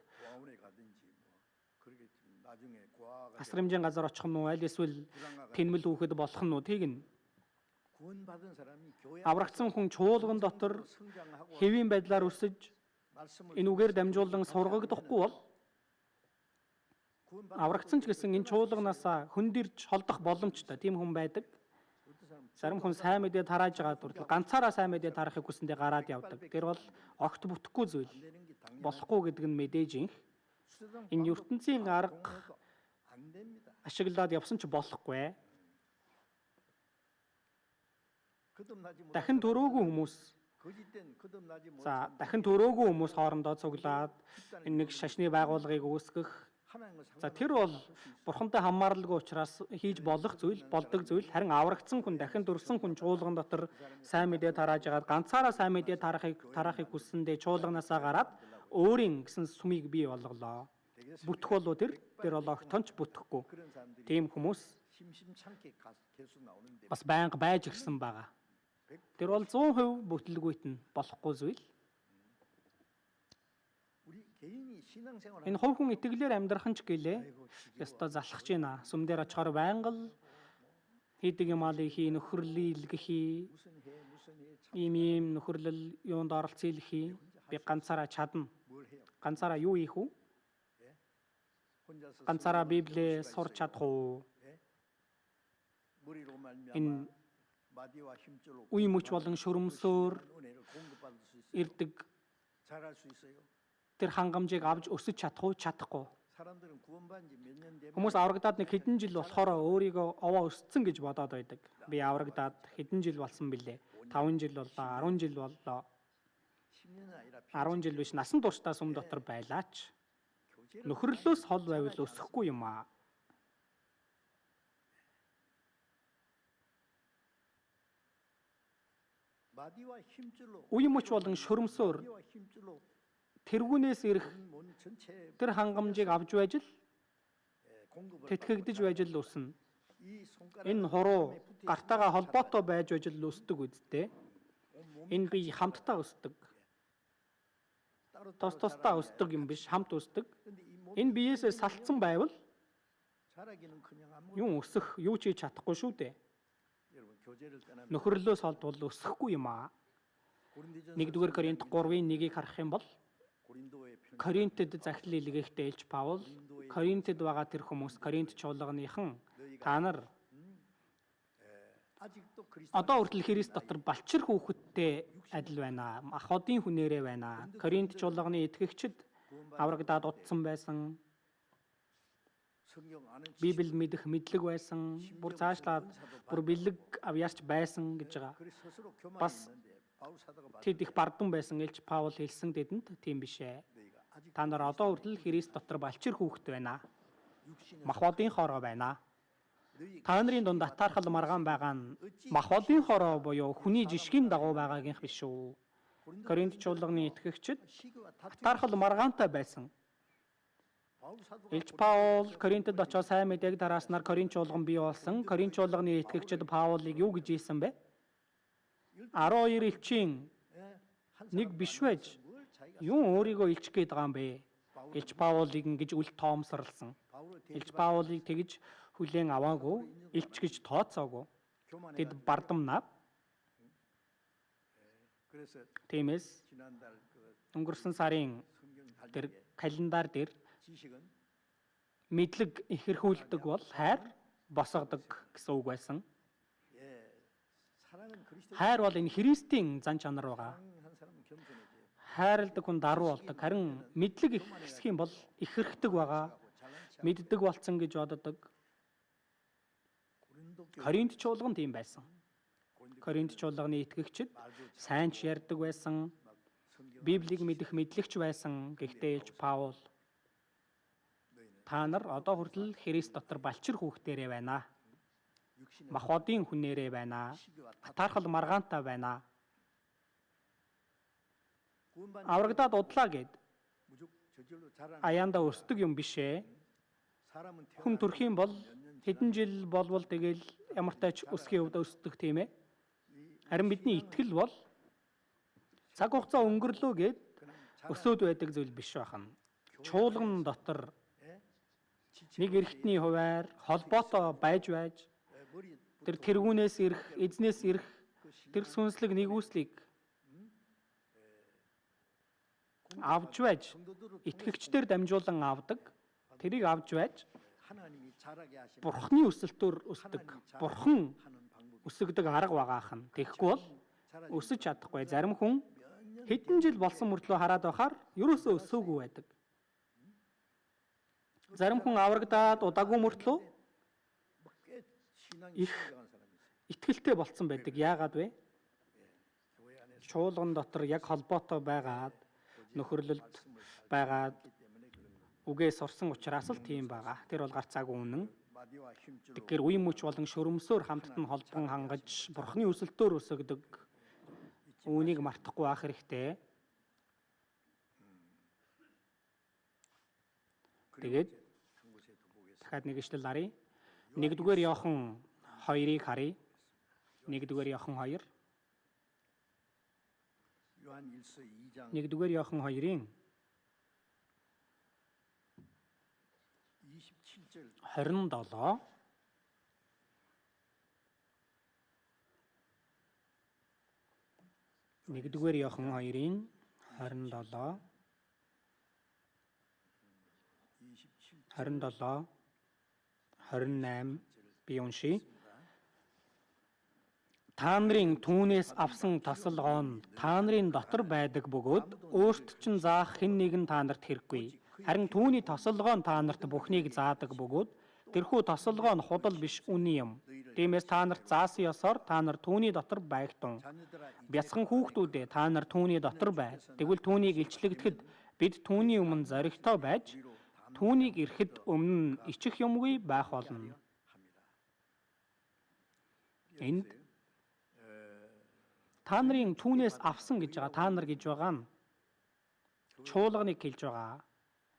그렇게 좀 나중에 고아가 асар хэмжээний газар очих нь уу, аль эсвэл 불안가가 тэнмэл хүүхэд болох нь уу, тийг нь 구원받은 사람이 교회 аврагдсан хүн чуулган дотор 성장하고 хэвийн байдлаар өсөж 말씀을 энэ үгээр дамжуулан сургагдахгүй бол аврагдсан ч гэсэн энэ чуулганаас хөндөрж холдох боломжтой тийм хүн байдаг. Зарим хүн сайн мэдээ тарааж байгаа туртал ганцаараа сайн мэдээ тарахыг хүсэндээ гараад явдаг. Тэр бол огт бүтэхгүй зүйл. Болохгүй гэдэг нь мэдээж инх. Энэ ертөнцийн арга 안 됩니다. ашиглаад явсан ч болохгүй. 거듭나지 못 Дахин төрөөгүй хүмүүс, 거짓된 거듭나지 못 за дахин төрөөгүй хүмүүс хоорондоо цуглаад энэ нэг шашны байгууллагыг үүсгэх. 하나님과 За тэр бол бурхантай хамааралгүй учраас хийж болох зүйл, болдог зүйл. Харин аврагдсан хүн, дахин төрсөн хүн чуулган дотор сайн мэдээ тарааж агаад ганцаараа сайн мэдээ тарахыг хүссэндээ чуулганаасаа гараад өөрийн гэсэн сүмийг бий болголоо. Бүтэх болов тэр бол огтонч бүтэхгүй. 그런 사람들이 Тийм хүмүүс 심심찮게 계속 나오는데 бас байнга байж ирсэн байгаа. Тэр бол 100% бүтлгүйт нь болохгүй зүйл. 우리 개인이 신앙생활 Энэ хувь хүн итгэлээр амьдрах нь ч гэлээ. Ястаа залхаж байна. Сүм дээр очихоор байнга л хийдэг юм аль хий нөхөрлөл гэхий 무슨 해 ийм нөхөрлөл юунд оролцъё би ганцаараа чадна. 뭘 해요? Ганцаараа юу хийх вэ? 혼자서 ганцаараа Библийг сурч чадах уу? 머리로 말미암아 Энэ 마디와 힘줄로 үе мөч болон шөрөмсөөр 은혜를 공급받을 수 있어요. ирдэг 잘할 수 있어요. тэр хангамжийг авч өсөж чадах уу? Чадахгүй. 사람들은 구원받은 지 몇 년 되면 Хүмүүс аврагдаад нэг хэдэн жил болохоор өөрийгөө овоо өсцөн гэж бодоод байдаг. Би аврагдаад хэдэн жил болсон бilé. 5 жил боллоо, 10 жил боллоо. 10년은 아니라 10 жил биш насан туршдаа сүм дотор байлаач. Нөхөрлөөс хол байвал өсөхгүй юм аа. 마디와 힘줄로 Үе мөч болон шөрөмсөөр 마디와 힘줄로 тэргүүнээс ирэх 온 전체 тэр хангамжийг авч байж л 공급을 тэтгэгдэж байж л өснө. 이 손가락 Энэ хуруу гартаага холбоотой байж байж л өсдөг үсттэй. Энэ бие хамтдаа өсдөг. Тус тусдаа өсдөг юм биш, хамт өсдөг. 근데 이 몸 Энэ биеэсээ салцсан байвал 자라기는 그냥 아무 юм өсөх, юу ч хийж чадахгүй шүү дээ. 여러분 교제를 떠나면 Нөхөрлөөс холдвол өсөхгүй юм аа. 고린도전서 1-р Коринт 3-ын 1-ийг харах юм бол 고린도의 편 Коринтэд захидал илгээхдээ Илж Паул Коринтэд байгаа тэр хүмүүс Коринт чуулганыхан та нар 아직도 그리스도 одоо хүртэл Христ дотор балчир хүүхэдтэй адил байна. Аходын хүнээрээ байна. Коринт чуулганы итгэгчид аврагдаад утсан байсан. 성경 아는 Библи мэдэх мэдлэг байсан. Бүр цаашлаад бүр бэлэг авьяарч байсан гэж байгаа. 그리 스스로 교만이 бас 있는데 바울 사도가 Тэд их бардам байсан Илж Паул хэлсэн тэдэнд тийм биш ээ. 너희가 아직 Та нар одоо хүртэл Христ дотор балчир хүүхэд байна. 육신의 Махбодын хороо байна. 너희 Та нарын дунд атаархал маргаан байгаа нь махбодын хороо буюу хүний жишгийн дагуу байгаагийнх биш үү? Коринт чуулганы итгэгчид 시기와 다툼 атаархал маргаантай байсан. 바울 사도가 Илж Паул Коринтод очоод сайн мэдээг дарааснаар Коринт чуулган бий болсон. Коринт чуулганы итгэгчид Паулыг юу гэж хэлсэн бэ? 12 элчийн 한 нэг биш байж 뭘 자기가 юу өөрийгөө илчих гээд байгаа юм бэ? Илж Паулыг ингэж үл тоомсорлсон. 바울을 Илж Паулыг тэгж хүлээн аваагүй, илч гэж тооцоогүй. 교만해 Тэд бардамнаад 그래서 тиймээс 지난달 그 өнгөрсөн сарын 성경 тэр 달력에 календар дээр 지식은 мэдлэг ихэрхүүлдэг бол хайр босгодог гэсэн үг байсан. 예 사랑은 그리스도 Хайр бол энэ Христийн зан чанар байгаа. 사랑한 사람은 겸손해져요. Хайрладаг хүн даруй болдог. Харин мэдлэг их хэсэг юм бол ихэрхдэг байгаа. 잘난 체 Мэддэг болцсон гэж боддог. 고린도 교회 Коринт чуулган тийм байсан. 고린도 Коринт чуулганы итгэгчид 말도 잘 сайн ч ярьдаг байсан. 막 성경 Библийг мэдэх мэдлэгч байсан. Гэхдээ Илж Паул 너희는 та нар одоо хүртэл Христ дотор балчир хүүхдээрээ байна. 육신의 Махбодын хүнээрээ байна. 시기와 Атаархал маргаантай байна. 구원받은 Аврагдаад удлаа гэд 무조 저절로 자라는 аяанда өсдөг юм биш ээ. 사람은 Хүн 태어나 төрөх юм бол хэдэн жил болвол тэгэл ямар тач өсгийн хувьд өсдөг тийм ээ. Харин бидний итгэл бол цаг хугацаа өнгөрлөө гэд 그는 자라 өсөөд байдаг зүйл биш байна. Чуулган дотор нэг эрэгтний хуваар холбоотой байж 머리 тэр тэргүүнээс ирэх, эзнээс ирэх тэр сүнслэг нэгүслийг авж байж итгэгчдэр дамжуулан авдаг. Тэрийг авж байж 하나님이 잘하게 하시는 Бурхны өсөлтөөр өсдөг. Бурхан 하는 방법이 өсөгдөг арга багаах нь. Тэгэхгүй бол өсөж чадахгүй. Зарим хүн хэдэн жил болсон мөртлөө хараад байхаар ерөөсөө өсөөгүй байдаг. Зарим хүн аврагдаад удаагүй мөртлөө 꽤 신앙이 их 성장한 사람이 있어요. итгэлтэй болцсон байдаг. Яагаад вэ? 교회 안에서 Чуулган дотор яг холбоотой байгаад нөхөрлөлд байгаад 있기 때문에 그런 거. үгээс сурсан учраас л тийм байгаа. Тэр бол гарцаагүй үнэн. 마디와 힘줄로 Тэгэхээр үе мөч болон шөрөмсөөр хамтд нь холбон хангаж Бурхны өсөлтөөр өсөгдөг. Үүнийг мартахгүй байх хэрэгтэй. Тэгээд 한 곳에 더 보겠습니다. дахиад нэг ишлэл харъя. 1-р Иохан 2-ыг харъя. 1-р Иохан 2. 요한 1서 2장 1-р Иохан 2-ын 27절 27. Нэгдүгээр Иохан 2-ын 27, 27, 28 би уншия. Та нарын түүнээс авсан тасалгоо нь та нарын дотор байдаг бөгөөд өөрт чинь заах хэн нэгэн та нарт хэрэггүй. Харин түүний тасалгоо нь та нарт бүхнийг заадаг бөгөөд тэрхүү тасалгоо нь худал биш үнэн юм. Тиймээс та нарт заасан ёсоор та нар түүний дотор байгтун. 자녀들아 Бяцхан хүүхдүүдээ та нар түүний дотор бай. Тэгвэл түүнийг илчлэгдэхэд бид түүний өмнө зоригтой байж түүнийг ирэхэд өмнө нь ичих юмгүй байх болно. Энд та нарын түүнээс авсан гэж байгаа, та нар гэж байгаа нь чуулганыг хэлж байгаа.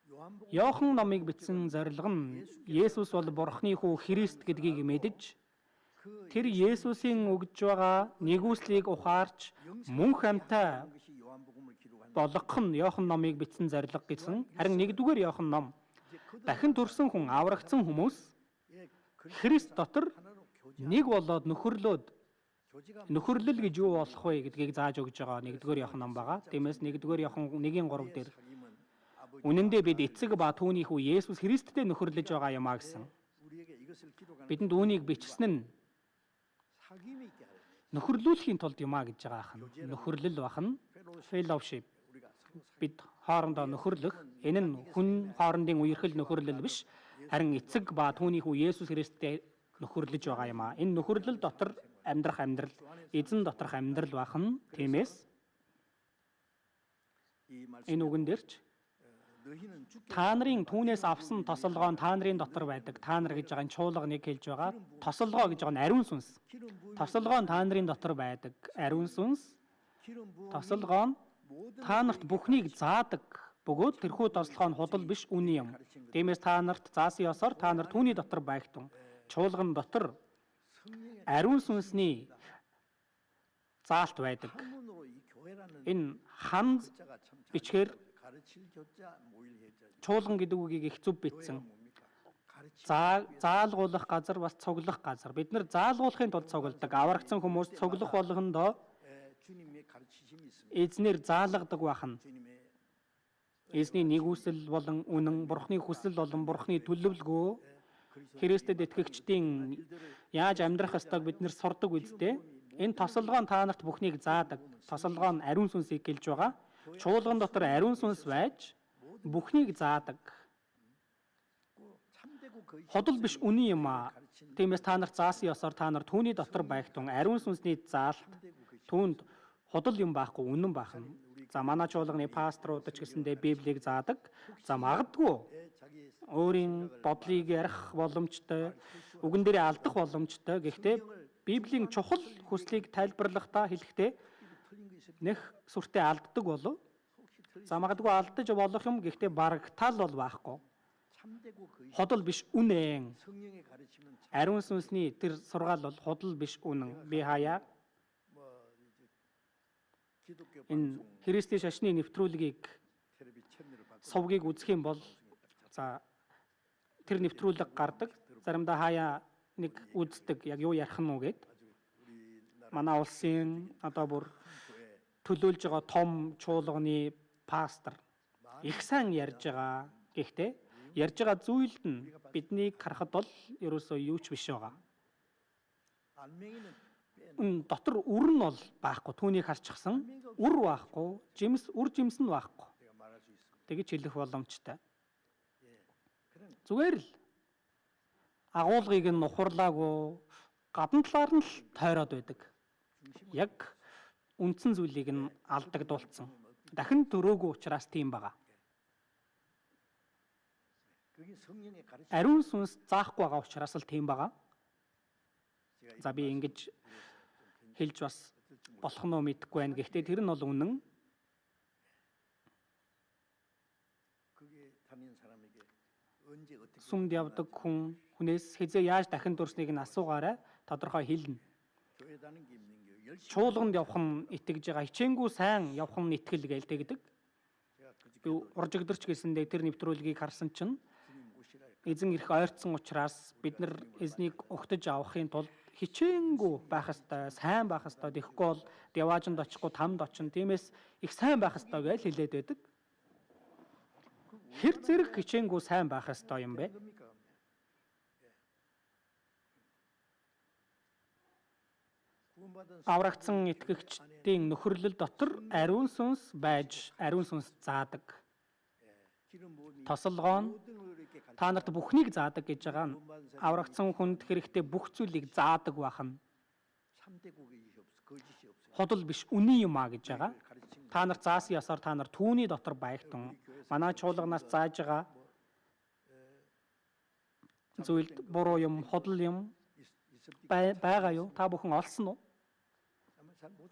요한복음 Иохан номыг бичсэн зорилго нь Есүс бол Бурхны хүү Христ гэдгийг мэдэж тэр Есүсийн өгж байгаа нэгүслийг ухаарч мөнх амьтаа 것이 요한복음을 기록한 болгох нь Иохан номыг бичсэн зорилго гэсэн. Харин 1-р Иохан ном дахин төрсөн хүн аврагдсан хүмүүс Христ дотор 하나로 нэг болоод нөхөрлөөд 교제가 нөхөрлөл гэж юу болох вэ гэдгийг зааж өгж байгаа 1-р Иохан ном байгаа. Тиймээс 1-р Иохан 1:3 дээр 사귐은 아버지 үнэн дээр бид эцэг ба түүний хүү Есүс Христтэй нөхөрлөж байгаа юм а гэсэн. 우리에게 이것을 기록하는 Бидэнд үүнийг бичсэн нь 사귐이 있게 하는 нөхөрлүүлэхийн тулд юм а гэж байгаа хан. Нөхөрлөл бах нь fellowship. 우리가 서로 Бид хоорондоо нөхөрлөх. Энэ нь хүн хоорондын үерхэл нөхөрлөл биш. Харин эцэг ба түүний хүү Есүс Христтэй нөхөрлөж байгаа юм а. Энэ нөхөрлөл дотор амьдрах амьдрал, эзэн доторх амьдрал байх нь. Тиймээс 이 말씀 энэ үгэн дээрч 너희는 죽게 та нарын түүнээс авсан тосолгоо нь та нарын дотор байдаг. Та нар гэж байгаа нь чуулганыг хэлж байгаа. Тосолгоо гэж байгаа нь ариун сүнс. 기름 부은 Тосолгоо нь та нарын дотор байдаг. Ариун сүнс. 기름 부은 Тосолгоо нь 모든 та нарт бүхнийг заадаг. Бөгөөд тэрхүү тосолгоо нь худал биш үнэн юм. Тиймээс та нарт заасан ёсоор та нар түүний дотор байгтун. Чуулган дотор 성령의 ариун сүнсний заалт байдаг. 학문으로 이 교회라는 Энэ хан 글자가 참 бичгээр 가르칠 교자 모일 해자 чуулган гэдэг үгийг их зөв бичсэн. 뭡니까? 가르치 Заалгуулах газар бас цуглах газар. Бид нар заалгуулахын тулд цугладаг. Аврагдсан хүмүүс цуглах болгондоо 주님의 가르치심이 있습니다. эзнэр заалгадаг бахан. 주님의 Эзний нэгүсэл болон үнэн, Бурхны хүсэл болон Бурхны төлөвлөгөө Христэд итгэгчдийн яаж амьдрах ёстойг бид нэр сурдаг үстэй. Энэ тосолгоо нь та нарт бүхнийг заадаг. Тосолгоо нь ариун сүнсийг гэлж байгаа. Чуулган дотор ариун сүнс байж бүхнийг заадаг. 참되고 거의 Худал биш үнэн юм аа. Тиймээс та нарт заасан ёсоор та нар түүний дотор байгтун ариун сүнсний заалт түүнд худал юм байхгүй үнэн байх нь. За манай чуулганы пасторууд ч гэсэндээ Библийг заадаг. За магадгүй 자기 өөрийн бодлыг ярих боломжтой, үгэн дээрээ алдах боломжтой. Гэхдээ Библийн чухал хүслийг тайлбарлахдаа хэлэхдээ 틀린 거 있을 нэх сүртэй алддаг болов. За магадгүй алдаж болох юм гэхдээ барагтаал бол байхгүй. 참되고 거의 Худал биш үнэн. 성령의 가르침은 Ариун сүнсний тэр сургаал бол худал биш үнэн. Би хаяа 뭐 이제 기독교 энэ 방송 Христийн шашны нэвтрүүлгийг 텔레비 채널을 바꿔 сувгийг үзэх юм бол за тэр нэвтрүүлэг гардаг. Заримдаа хаяа нэг үздэг яг юу ярих нь уу гэд. Манай улсын одоо бүр төлөөлж байгаа том чуулганы пастор их сайн ярьж байгаа. Гэхдээ ярьж байгаа зүйлд нь биднийг харахад бол ерөөсөө юу ч биш байгаа. Дотор үр нь бол байхгүй. Түүнийг харчихсан үр байхгүй, үр жимс нь байхгүй. Тэгэж хэлэх боломжтой. Зүгээр л агуулгыг нь ухарлаагүй гадна талаар нь л тойроод байдаг. Яг үндсэн зүйлийг нь алдагдуулсан. Дахин төрөөгүй учраас тийм байгаа. Ариун сүнс заахгүй байгаа учраас л тийм байгаа. За би ингэж хэлж бас болох нь мэдэхгүй байна. Гэхдээ тэр нь бол үнэн. Сүмд явдаг хүнээс хэзээ яаж дахин дурсныг нь асуугаарай, тодорхой хэлнэ. Чуулганд явах нь итгэж байгаа, хичээнгүй сайн явах нь итгэл гээл тэгдэг. Би уржигдэрч гэсэндээ тэр нэвтрүүлгийг харсан чинь эзэн ирэх ойрцсон учраас бид нар эзнийг угтаж авахын тулд хичээнгүй байх ёстой, сайн байх ёстой. Тэгэхгүй бол яваажинд очихгүй тамд очин. Тиймээс их сайн байх ёстой гэж хэлээд байдаг. Хэр зэрэг хичээнгүй сайн байх ёстой юм бэ? Аврагдсан итгэгчдийн нөхөрлөл дотор ариун сүнс байж, ариун сүнс заадаг. Тосолгоо нь та нарт бүхнийг заадаг гэж байгаа нь аврагдсан хүнд хэрэгтэй бүх зүйлийг заадаг бахан. Ходол биш, үний юм а гэж байгаа. Та нарт заасан ясаар та нар түүний дотор байгтун. Манай чуулганаас зааж байгаа зүйлд буруу юм, ходол юм байгаа юу? Та бүхэн олсон уу?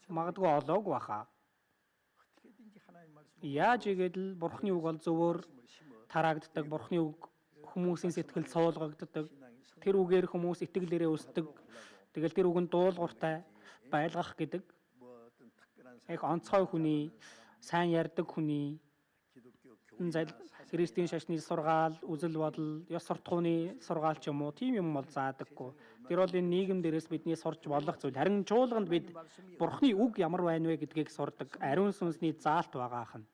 Магадгүй олоогүй баха. Яаж игээд л Бурхны үг бол зөвөр тараагддаг, Бурхны үг хүмүүсийн сэтгэл суулгагддаг. Тэр үгээр хүмүүс итгэлээрээ өсдөг. Тэгэл тэр үгэнд дуулууртай байлгах гэдэг. Их онцгой хүний, сайн ярьдаг хүний, Христийн шашны сургаал, үзэл бодол, ёс суртахууны сургаал ч юм уу, тийм юм бол заадаггүй. Тэр бол энэ нийгэм дээрээс бидний сурч болох зүйл. Харин чуулганд бид Бурхны үг ямар байна вэ гэдгийг сурдаг. Ариун сүнсний заалт байгаа ахна.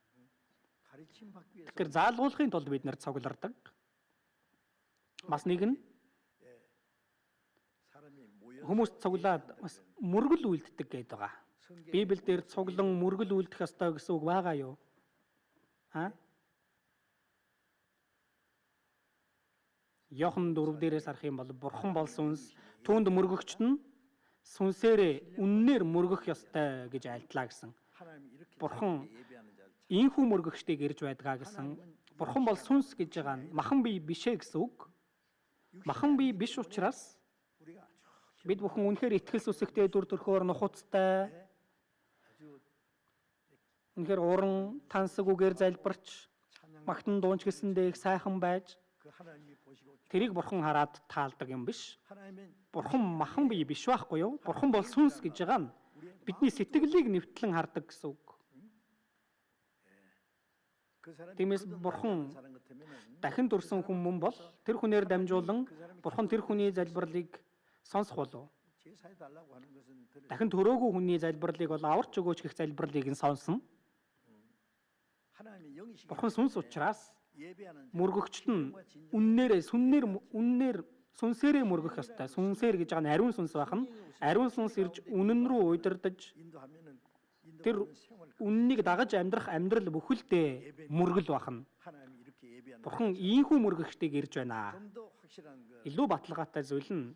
Тэгэхээр заалгуулахын тулд бид нар цуглардаг. Бас нэг нь хүмүүс цуглаад бас мөргөл үлддэг гэдэг байгаа. Библиэлд дээр цуглан мөргөл үлдэх ёстой гэсэн үг байгаа юу? Йохан 4 дээрээс харах юм бол Бурхан бол сүнс, түүнд мөргөгчд нь сүнсээрээ үннээр мөргөх ёстой гэж альтлаа гэсэн. Бурхан ийхүү мөргөгчдийг ирж байдгаа гэсэн. Бурхан бол сүнс гэж байгаа нь махан бие бишээ гэсэн үг. Махан бие биш учраас бид бүхэн үнэхээр итгэл сүсэгтэй дүр төрхөөр нухацтай, үнэхээр уран тансаг үгээр залбирч, магтан дуунч гэсэндээ их сайхан байж тэрийг Бурхан хараад таалдаг юм биш. Бурхан махан бие биш байхгүй юу? Бурхан бол сүнс гэж байгаа нь бидний сэтгэлийг нэвтлэн хардаг гэсэн үг. Тиймээс Бурхан дахин төрсөн хүн бол тэр хүнээр дамжуулан Бурхан тэр хүний залбирлыг сонсох болов. Дахин төрөөгүй хүний залбирлыг бол аварч өгөөч гэх залбирлыг нь сонсон. Бурхан сүнс учраас мөргөгчд нь үннээрээ сүнсээрээ мөргөх ёстой. Сүнсээр гэж байгаа нь ариун сүнс байх нь. Ариун сүнс ирж үнэн рүү удирдах тэр үннийг дагаж амьдрах амьдрал бүхэлдээ мөргөл байх нь. Бурхан ийхүү мөргөгчдийг ирж байна. Илүү баталгаатай зүйл нь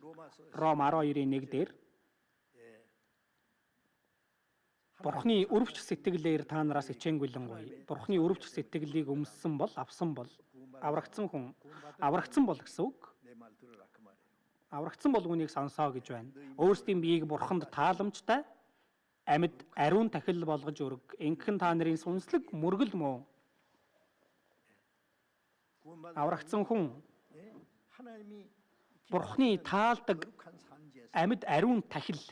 Ром 12:1 дээр Бурхны өрөвч сэтгэлээр та нараас хичээнгүйлэнгүй. Бурхны өрөвч сэтгэлийг өмссөн бол, авсан бол, аврагдсан хүн, аврагдсан бол гэсэн үг. Аврагдсан бол үнийг сонсоо гэж байна. Өөрсдийн биеийг Бурханд тааламжтай, амьд ариун тахил болгож өрг. Ингэхэн та нарын сүнслэг мөргөл мөө. Аврагдсан хүн Бурхны таалдаг амьд ариун тахил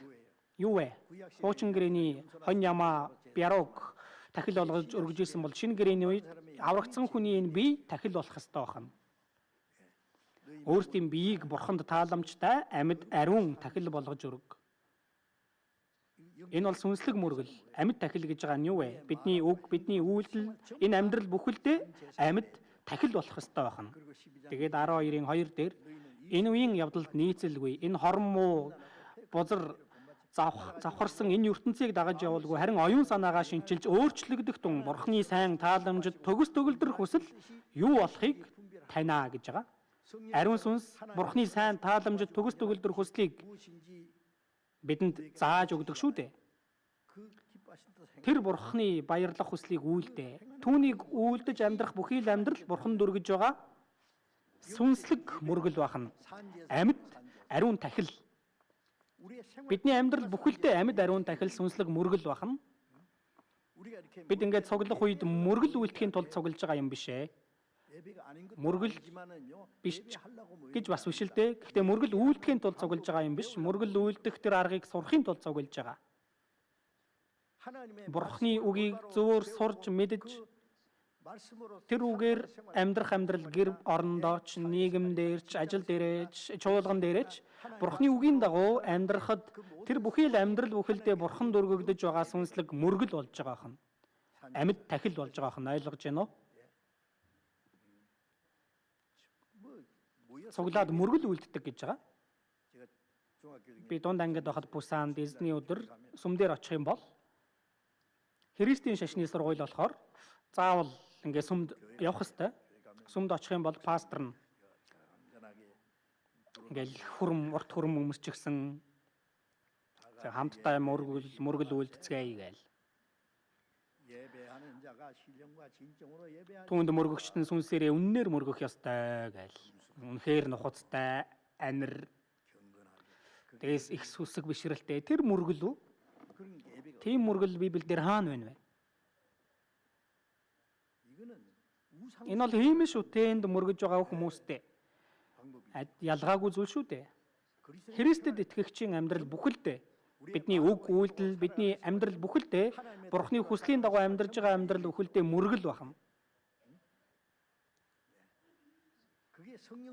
юу вэ? Хуучин гэрээний хон ямаа бярууг тахил болгож өргөж ирсэн бол шинэ гэрээний үед аврагдсан хүний энэ бие тахил болох ёстой байна. өөрсдийн биеийг бурханд тааламжтай амьд ариун тахил болгож өрг. Энэ бол сүнслэг мөргөл. Амьд тахил гэж байгаа нь юу вэ? Бидний үг, бидний үйлдэл, энэ амьдрал бүхэлдээ амьд тахил болох ёстой байна. Тэгээд 12-ийн 2 дээр энэ үеийн явдалд нийцэлгүй, энэ хорн муу бузар завхарсан энэ ертөнцийг дагаж явуулгүй харин оюун санаагаа шинчилж өөрчлөгдөх тун бурхны сайн тааламжид төгс төгөлдөр хүсэл юу болохыг танаа гэж байгаа. Ариун сүнс бурхны сайн тааламжид төгс төгөлдөр хүслийг бидэнд зааж өгдөг шүү дээ. Тэр бурхны баярлах хүслийг үйлдэ. Түүнийг үйлдэж амьдрах бүхий л амьдрал бурханд өргөж байгаа сүнслэг мөргөл бахна. Амьд ариун тахил. Бидний амьдрал бүхэлдээ амьд ариун тахил сүнслэг мөргөл бахна. Бид ингээд цуглах үед мөргөл үйлдэхийн тулд цуглаж байгаа юм биш ээ. Мөргөл биш гэж бас биш л дээ. Гэхдээ мөргөл үйлдэхийн тулд цуглаж байгаа юм биш. Мөргөл үйлдэх тэр аргыг сурахын тулд цуглаж байгаа. Бурхны үгийг зөвөр сурж мэдж тэр үгээр амьдрах амьдрал гэр орондооч, нийгэмдээрч, ажил дээрээч, чуулган дээрээч бурхны үгийн дагуу амьдрахад тэр бүхий л амьдрал бүхэлдээ бурханд өргөгдөж байгаа сүнслэг мөргөл болж байгаа хэн. Амьд тахил болж байгаа хэн ойлгож байна уу? Цуглаад мөргөл үлддэг гэж байгаа. Би дунд ангид байхад Пусанд эзний өдөр сүмдэр очих юм бол Христийн шашны сургууль болохоор заавал ингээд сүмд явах хэвээр. Сүмд очих юм бол пастор нь ингээд урт хүрм өмсчихсэн хамтдаа мөргөл үлдэцгээе гээл. Түүнд мөргөгчтөн сүнсээрээ үннээр мөргөх ёстой гээл. Үнэхээр нухацтай анир тэгээс их сүсэг бишрэлтэй тэр мөргөл үү? Тийм мөргөл Библиэлд хаана байна вэ? Энэ бол хиймэл шүү тэнд мөргөж байгаа хүмүүстэй. Ялгаагүй зүйл шүү дээ. Христэд итгэгчийн амьдрал бүхэлдээ бидний үг үйлдэл, бидний амьдрал бүхэлдээ Бурхны хүслийн дагуу амьдарж байгаа амьдрал бүхэлдээ мөргөл бахам.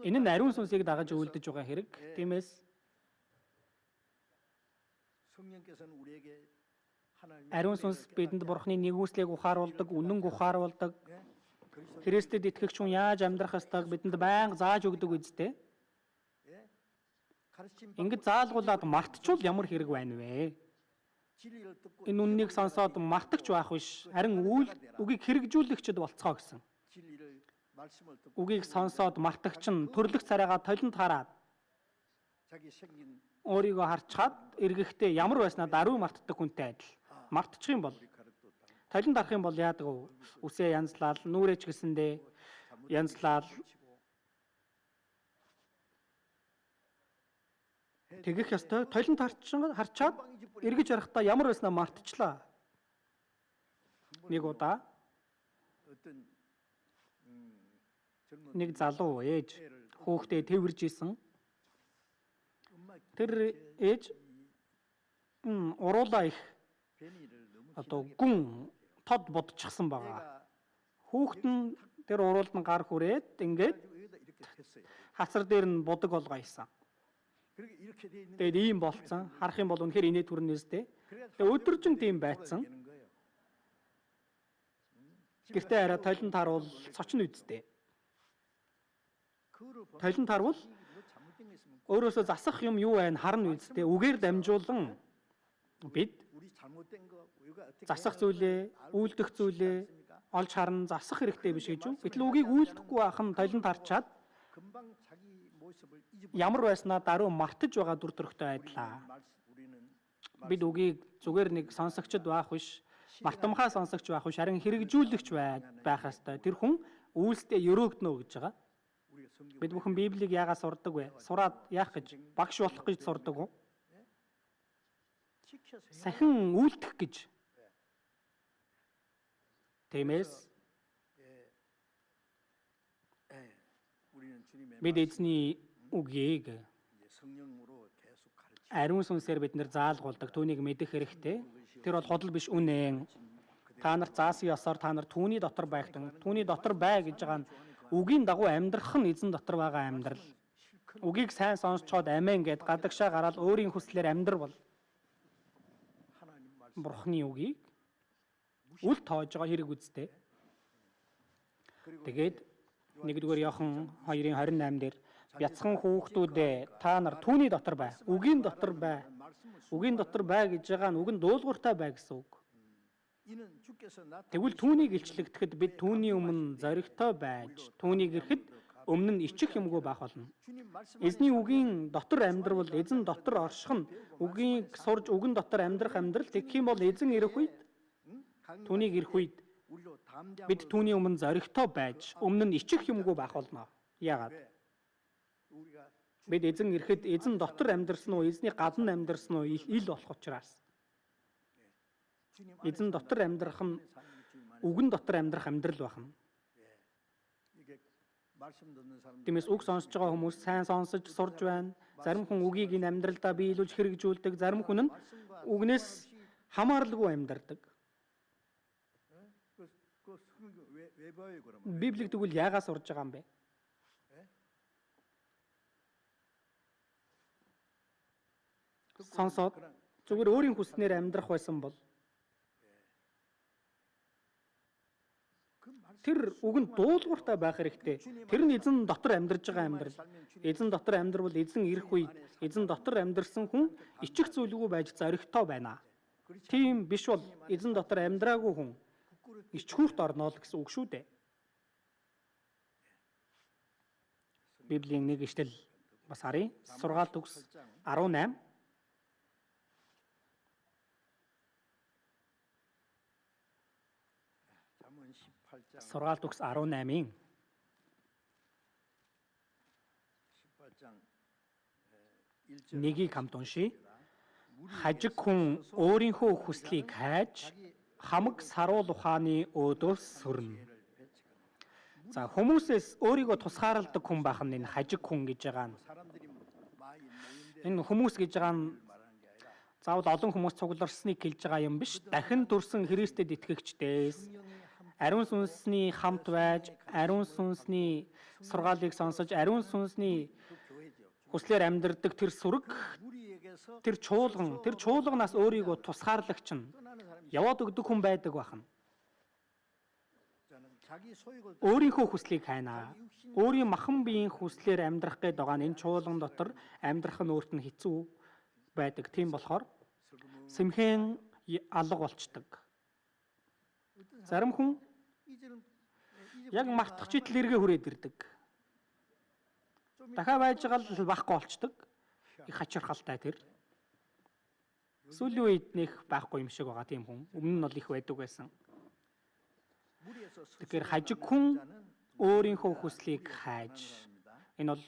Энэ нь ариун сүнсийг дагаж үйлдэж байгаа хэрэг. Тиймээс ариун сүнс бидэнд Бурхны нэгүслийг ухааруулдаг, үнэн ухааруулдаг. Христэд итгэгч хүн яаж амьдрах ёстойг бидэнд байнга зааж өгдөг үстэй. Ингэж заалгуулад мартчвал ямар хэрэг байна вэ? Энэ үннийг сонсоод мартагч байх биш, харин үгийг хэрэгжүүлэгчд болцгоо гэсэн. Үгийг сонсоод мартагч нь төрлөх царайгаа толинд хараад өөрийгөө харчаад эргэхдээ ямар байснаа даруй мартдаг хүнтэй адил. Мартчих юм бол толинд харах юм бол яадаг вэ? Үсээ янзлал, нүрээч гэсэндээ янзлал. Тэгэх ёстой. Толинд харчаад эргэж харахтаа ямар байснаа мартчихлаа. Нэг удаа нэг залуу ээж хүүхдээ тэрвэрж исэн. Тэр ээж уруулаа их гүн тод бодчихсан байгаа. Хүүхэд нь тэр уруулд нь гар хүрээд ингээд хацар дээр нь будаг болгоо исэн. Тэгээд ийм болцсон. Харах юм бол үнэхээр инээ түрнэстэй. Тэгээд өдөржин тийм байцсан. Гэртээ хараа толинд харуул цочно үсттэй. Толинд харуул өөрөөсөө засах юм юу байна харна үсттэй. Үгээр дамжуулан бид засах зүйлээ, үйлдэх зүйлээ олж харна, засах хэрэгтэй биш гэж үү? Гэтэл үгийг үйлдэхгүй ахын толинд харчаад ямар байснаа даруй мартаж байгаа дүр төрхтэй байдлаа. Бид үгийг зүгээр нэг сонсогчд байх биш, мартамхаа сонсогч байх биш, харин хэрэгжүүлэгч байх ёстой. Тэр хүн үйлсдээ өрөөгднө гэж байгаа. Бид бүхэн Библийг яагаад сурдаг вэ? Сураад яах гэж, багш болох гэж сурдаг уу? Сахин үйлдэх гэж. Тиймээс бид эзний үгийг ариун сүнсээр бид нэр заалгуулдаг, түүнийг мэдэх хэрэгтэй. Тэр бол худал биш, үнэн. Та нарт заасан ёсоор та нар түүний дотор байх тун. Түүний дотор бай гэж байгаа нь үгийн дагуу амьдрах нь эзэн дотор байгаа амьдрал. Үгийг сайн сонсцоод амин гэд гадагшаа гараад өөрийн хүслээр амьдрал 하나님 말씀 Бурхны үгийг үл тоож байгаа хэрэг үстэй. 그리고 Тэгээд 1-р Иохан 2:28 дээр бяцхан хүүхдүүдээ та нар түүний дотор бай. Үгийн дотор бай. Үгийн дотор бай гэж байгаа нь үг нь дуулууртай бай гэсэн үг. 이는 주께서 Тэгвэл түүнийг илчлэгдэхэд бид түүний өмнө зоригтой байж түүнийг ирэхэд өмнө нь ичих юмгүй байх болно. 주님 말씀 Эзний үгийн дотор амьдрал эзэн дотор орших нь үгийг сурж үгэн дотор амьдрах амьдрал тэгэх юм бол эзэн ирэх үед түүнийг ирэх үед 우리로 담대함으로 бид түүний өмнө зоригтой байж өмнө нь ичих юмгүй байх болно. Яагаад? 우리가 Бид эзэн ирэхэд эзэн дотор амьдрсан уу, эзний гадна амьдрсан уу ил болох учраас 주님 эзэн дотор амьдрах нь 삶이 주님 안에 үгэн дотор амьдрах амьдрал байна. 이게 말씀 듣는 사람들 Тиймээс үг сонсож байгаа хүмүүс сайн сонсож сурж байна. Зарим хүн үгийг энэ амьдралдаа биелүүлж хэрэгжүүлдэг, зарим хүн нь үгнээс хамааралгүй амьдардаг. 그 성경 왜 봐요 그러면? Библийг тэгвэл яагаад сурж байгаа юм бэ? Сонсоод зүгээр өөрийн хүснээр амьдрах байсан бол тэр үг нь дуулууртай байх хэрэгтэй. Тэр нь эзэн дотор амьдарж байгаа амьдрал. Эзэн дотор амьдрал эзэн ирэх үед эзэн дотор амьдрсан хүн ичих зүйлгүй байж зоригтой байна. Тийм биш бол эзэн дотор амьдраагүй хүн ичхүүрт орно л гэсэн үг шүү дээ. Библийн нэг ишлэл бас харъя. Сургаалт төгс 18 잠언 18장 Сургаалт төгс 18-ийн 18장 1절 нэгийг хамт уншия. Хажиг хүн өөрийнхөө хүслийг хайж хамаг саруул ухааны өөдөөс сөрнө. За хүмүүсээс өөрийгөө тусгаарладаг хүн байх нь энэ хажиг хүн гэж байгаа нь. 사람들이 많이 모인데 Энэ хүмүүс гэж байгаа нь 말하는 게 아니라 заавал олон хүмүүс цугларсныг хэлж байгаа юм биш. Дахин төрсөн Христэд итгэгчдээс ариун сүнсний хамт байж, ариун сүнсний сургаалыг сонсож, ариун сүнсний 교회죠. хүслээр амьдрдаг тэр сүрэг, 무리에게서 тэр чуулганаас өөрийгөө тусгаарлагч нь 떠나는 사람이 яваад өгдөг хүн байдаг байна. 저는 자기 소욕을 Өөрийнхөө хүслийг хайнаа. Өөрийн махан биеийн хүслээр амьдрах гээд байгаа нь энэ чуулган дотор амьдрах нь өөрт нь хэцүү байдаг. Тийм болохоор сэмхэн алга болчдөг. Зарим хүн 이제는 яг мартах читэл эргээ хүрээд ирдэг. Дахиад байж байгаа л байхгүй болчдөг. Их хачирхалтай тэр. Сүүлийн үед нэх байхгүй юм шиг байгаа тийм хүн. Өмнө нь бол их байдаг байсан. 무리에서 Тэгэхээр хажиг хүн өөрийнхөө хүслийг хайж энэ бол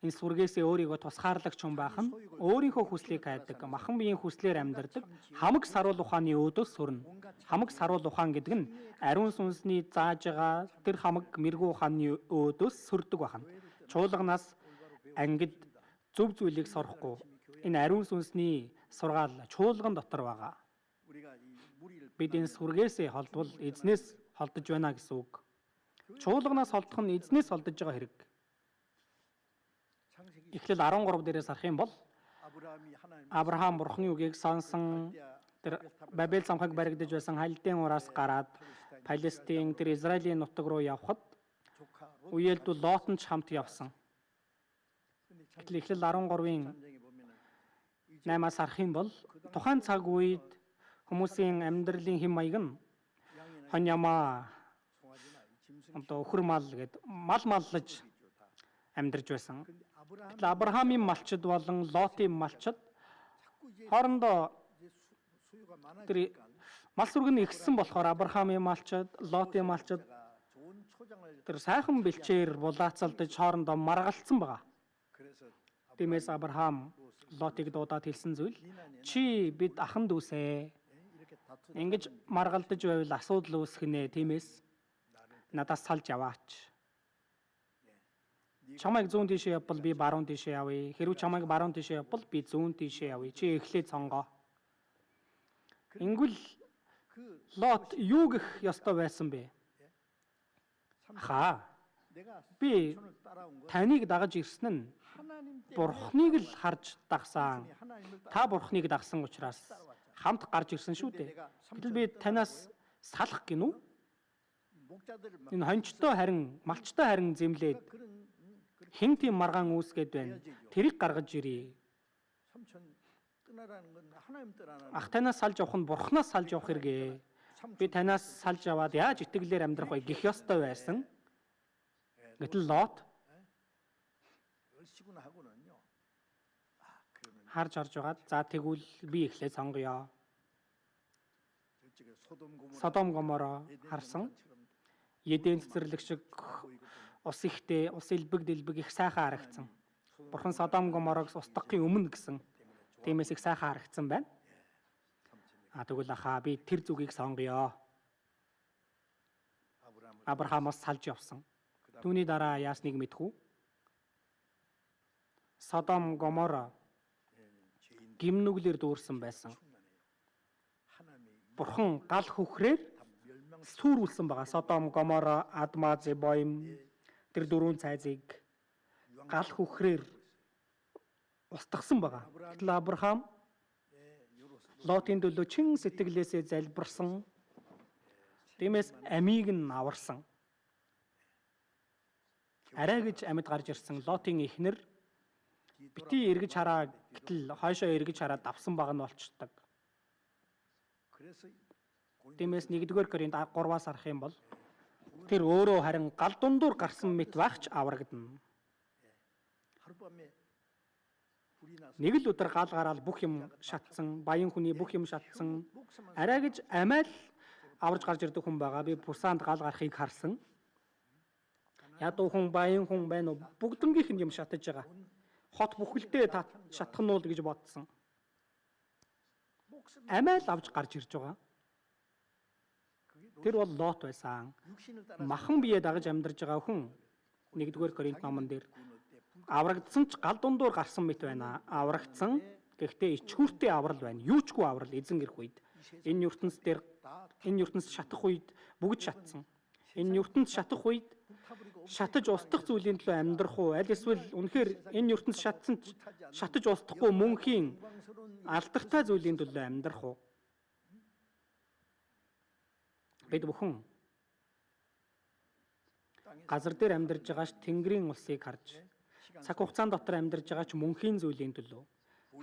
энэ сүргээсээ өөрийгөө тусгаарлагч хүн байх нь өөрийнхөө хүслийг хайдаг, махан биеийн хүслээр амьдардаг, хамаг саруул ухааны өөдөөс сүрнэ. Хамаг саруул ухаан гэдэг нь ариун сүнсний зааж байгаа тэр хамаг мэрэгүү ухааны өөдөөс сүрдэг байна. Чуулганаас ангид зөв зүйлийг сурахгүй энэ ариун сүнсний сургаал чуулган дотор байгаа. 우리가 이 무리를 Бид энэ сүргээсээ холдвол эзнээс холдож байна гэсэн үг. Чуулганаас холдох нь эзнээс холдож байгаа хэрэг. 창세기 Эхлэл 13 дээрээс харах юм бол 아브라함이 하나님 Авраам бурхны үгийг сонсон тэр Бабел самхаг баригдаж байсан хальдын ураас гараад Палестин тэр Израилийн нутаг руу явхад 조카 үеэлдүү Лотон ч хамт явсан. Гэтэл эхлэл 13-ийн 롯장에 보면은 8-аас харах юм бол тухайн цаг үед хүмүүсийн амьдралын хэм маяг нь 양이나 хон ямаа 송아지나 이 짐승 одоо өхөр мал гээд мал маллаж 있죠 다. амьдарч байсан. 근데 아브라함 Гэтэл Авраамийн малчид болон Лотын малчид 자꾸 이제 хоорондоо 수요가 тэр 많아지니까 мал сүрэг нь ихссэн болохоор Авраамийн малчид, Лотын малчид 제가 좋은 초장을 тэр сайхан бэлчээр булаацалдаж хоорондоо маргалцсан байгаа. 그래서 Тиймээс Авраам Лотыг дуудаад хэлсэн зүйл чи бид ахан дүүсээ 이렇게 다투 ингэж маргалдаж байвал асуудал үүсгэнэ. Тиймээс надаас салж яваач. Чамайг зүүн тийшээ явбал би баруун тийшээ явъя. Хэрвээ чамайг баруун тийшээ явбал би зүүн тийшээ явъя. Чи эхлээд сонгоо. Ингүүл 그 Лот юу гэх ёстой байсан бэ? Хаа. 내가 Би 삼촌을 따라온 건 таныг дагаж ирсэн нь 하나님 때문에 Бурхныг л харж дагсан. 하나님을 Та Бурхныг дагсан учраас хамт гарч ирсэн шүү дээ. Гэтэл би танаас салах гинүү? 목자들을 막 Энэ хончтой харин малчтай харин зэмлээд 그런 хэн тийм маргаан үүсгээд байна. Тэрийг гаргаж ирээ. 삼촌 떠나라는 건 하나님 떠나라는 Ах танаас салж явах нь Бурхнаас салж явах хэрэгээ. Би танаас салж аваад яаж итгэлээр амьдрах вэ гэх ёстой байсан. Гэтэл Лот 얼씨구나 하고는요. 그러면 харж орж байгаад за тэгвэл би эхлээ сонгоё. 저쪽에 소돔 Содом Гоморо харсан. Эден цэцэрлэг шиг ус ихтэй, ус элбэг дэлбэг их сайхан харагдсан. Бурхан Содом Гоморог устгахын өмнө гэсэн. Тиймээс их сайхан харагдсан байна. Тэгвэл ахаа би тэр зүгийг сонгоё. Авраамаас салж явсан. Түүний дараа яасныг мэдхүү. Содом Гоморо гимнүглэр дүүрсэн байсан. Бурхан гал хөхрээр сүрүүлсэн байгаа. Содом Гоморо, Адма, Зебоим тэр дөрвөн цайзыг гал хөхрээр устгасан байгаа. Гэтэл Авраам Лотын төлөө чин сэтгэлээсээ залбирсан. Тиймээс амийг нь аварсан. Арай гэж амьд гарч ирсэн Лотын эхнэр бити эргэж хараа гэтэл хойшоо эргэж хараад давсан баг нь болчдөг. 그래서 Тиймээс 1-р Коринт 3-аас харах юм бол тэр өөрөө харин гал дундуур гарсан мэт багч аврагдана. 하룻밤에 불이 나서 Нэг л өдөр гал гараад бүх юм шатсан, баян хүний бүх юм шатсан. Арай гэж амиа л аварж гарч ирдэг хүн байгаа. Би пурсаанд гал гарахыг харсан. Ядуу хүн, баян хүн байна уу? Бүгднгийнх нь юм шатаж байгаа. Хот бүхэлдээ шатах нь уу гэж бодсон. Амиа л авч гарч ирж байгаа. Тэр бол Лот байсан. 육신을 따라 Махан бие дагаж амьдарж байгаа хүн 1-р Коринт номон дээр аврагдсан ч гал дундуур гарсан мэт байна. Аврагдсан гэхдээ ичхүүртэй аврал байна. Юучгүй аврал эзэн ирэх үед. Энэ ертөнц шатах үед бүгд шатсан. Энэ ертөнц шатах үед шатаж устгах зүйлийн төлөө амьдрах уу? Аль эсвэл үнэхээр энэ ертөнц шатсан ч шатаж устгахгүй мөнхийн алдартай зүйлийн төлөө амьдрах уу? Бид бүхэн газар дээр амьдарж байгаач Тэнгэрийн улсыг харж цаг хугацаан дотор амьдарж байгаач мөнхийн зүйлийн төлөө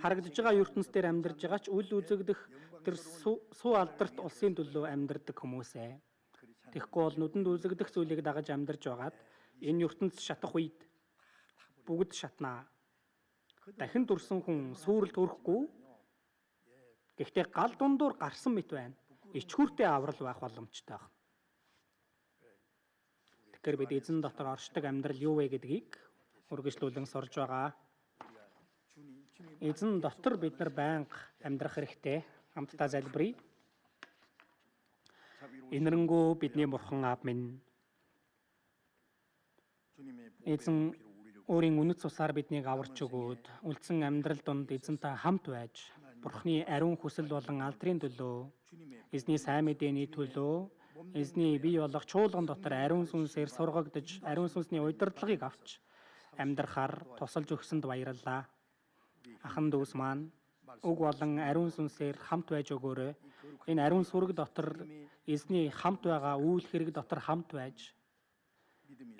харагдж байгаа ертөнц дээр амьдарж байгаач үл үзэгдэх тэр суу алдарт улсын төлөө амьдардаг хүмүүсээ. Тэгэхгүй бол нүдэнд үзэгдэх зүйлийг дагаж амьдарж байгаад энэ ертөнц шатах үед бүгд шатнаа. Дахин төрсөн хүн сүрэлт хүрэхгүй. Гэхдээ гал дундуур гарсан мэт байна. Ичхүүртэй аврал байх боломжтой байна. Тэгэхээр бид эзэн дотор оршдог амьдрал юу вэ гэдгийг үргэлжлүүлэн сурж байгаа. Эзэн дотор бид нар байнга амьдрах хэрэгтэй. Хамтдаа залбирая. Инэрэнгүү бидний бурхан аав минь эзэн өөрийн үнэт цусаар биднийг аварч өгөөд үлдсэн амьдрал донд эзэнтэй хамт байж бурхны ариун хүсэл болон алдрын төлөө эзний сайн мэдээний төлөө эзний бие болох чуулган дотор ариун сүнсээр сургагдж ариун сүнсний удирдлагыг авч амьдрахаар тусалж өгсөнд баярлалаа. Ахан дүүс маань уг болон ариун сүнсээр хамт байж өгөөрэй. Энэ ариун сүрэг дотор эзний хамт байгаа үйл хэрэг дотор хамт байж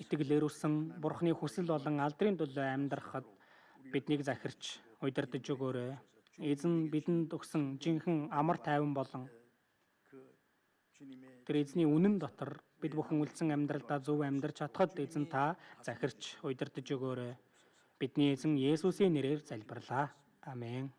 итгэлээр үсэн бурхны хүсэл болон алдрын төлөө амьдрахад биднийг захирч удирдах өгөөрэй. Эзэн бидэнд өгсөн жинхэнэ амар тайван болон тэр эзний үнэн дотор бид бүхэн үлдсэн амьдралдаа зөв амьдарч чадхад эзэн та захирч удирдах өгөөрэй. Бидний эзэн Есүсийн нэрээр залбирлаа. Амен.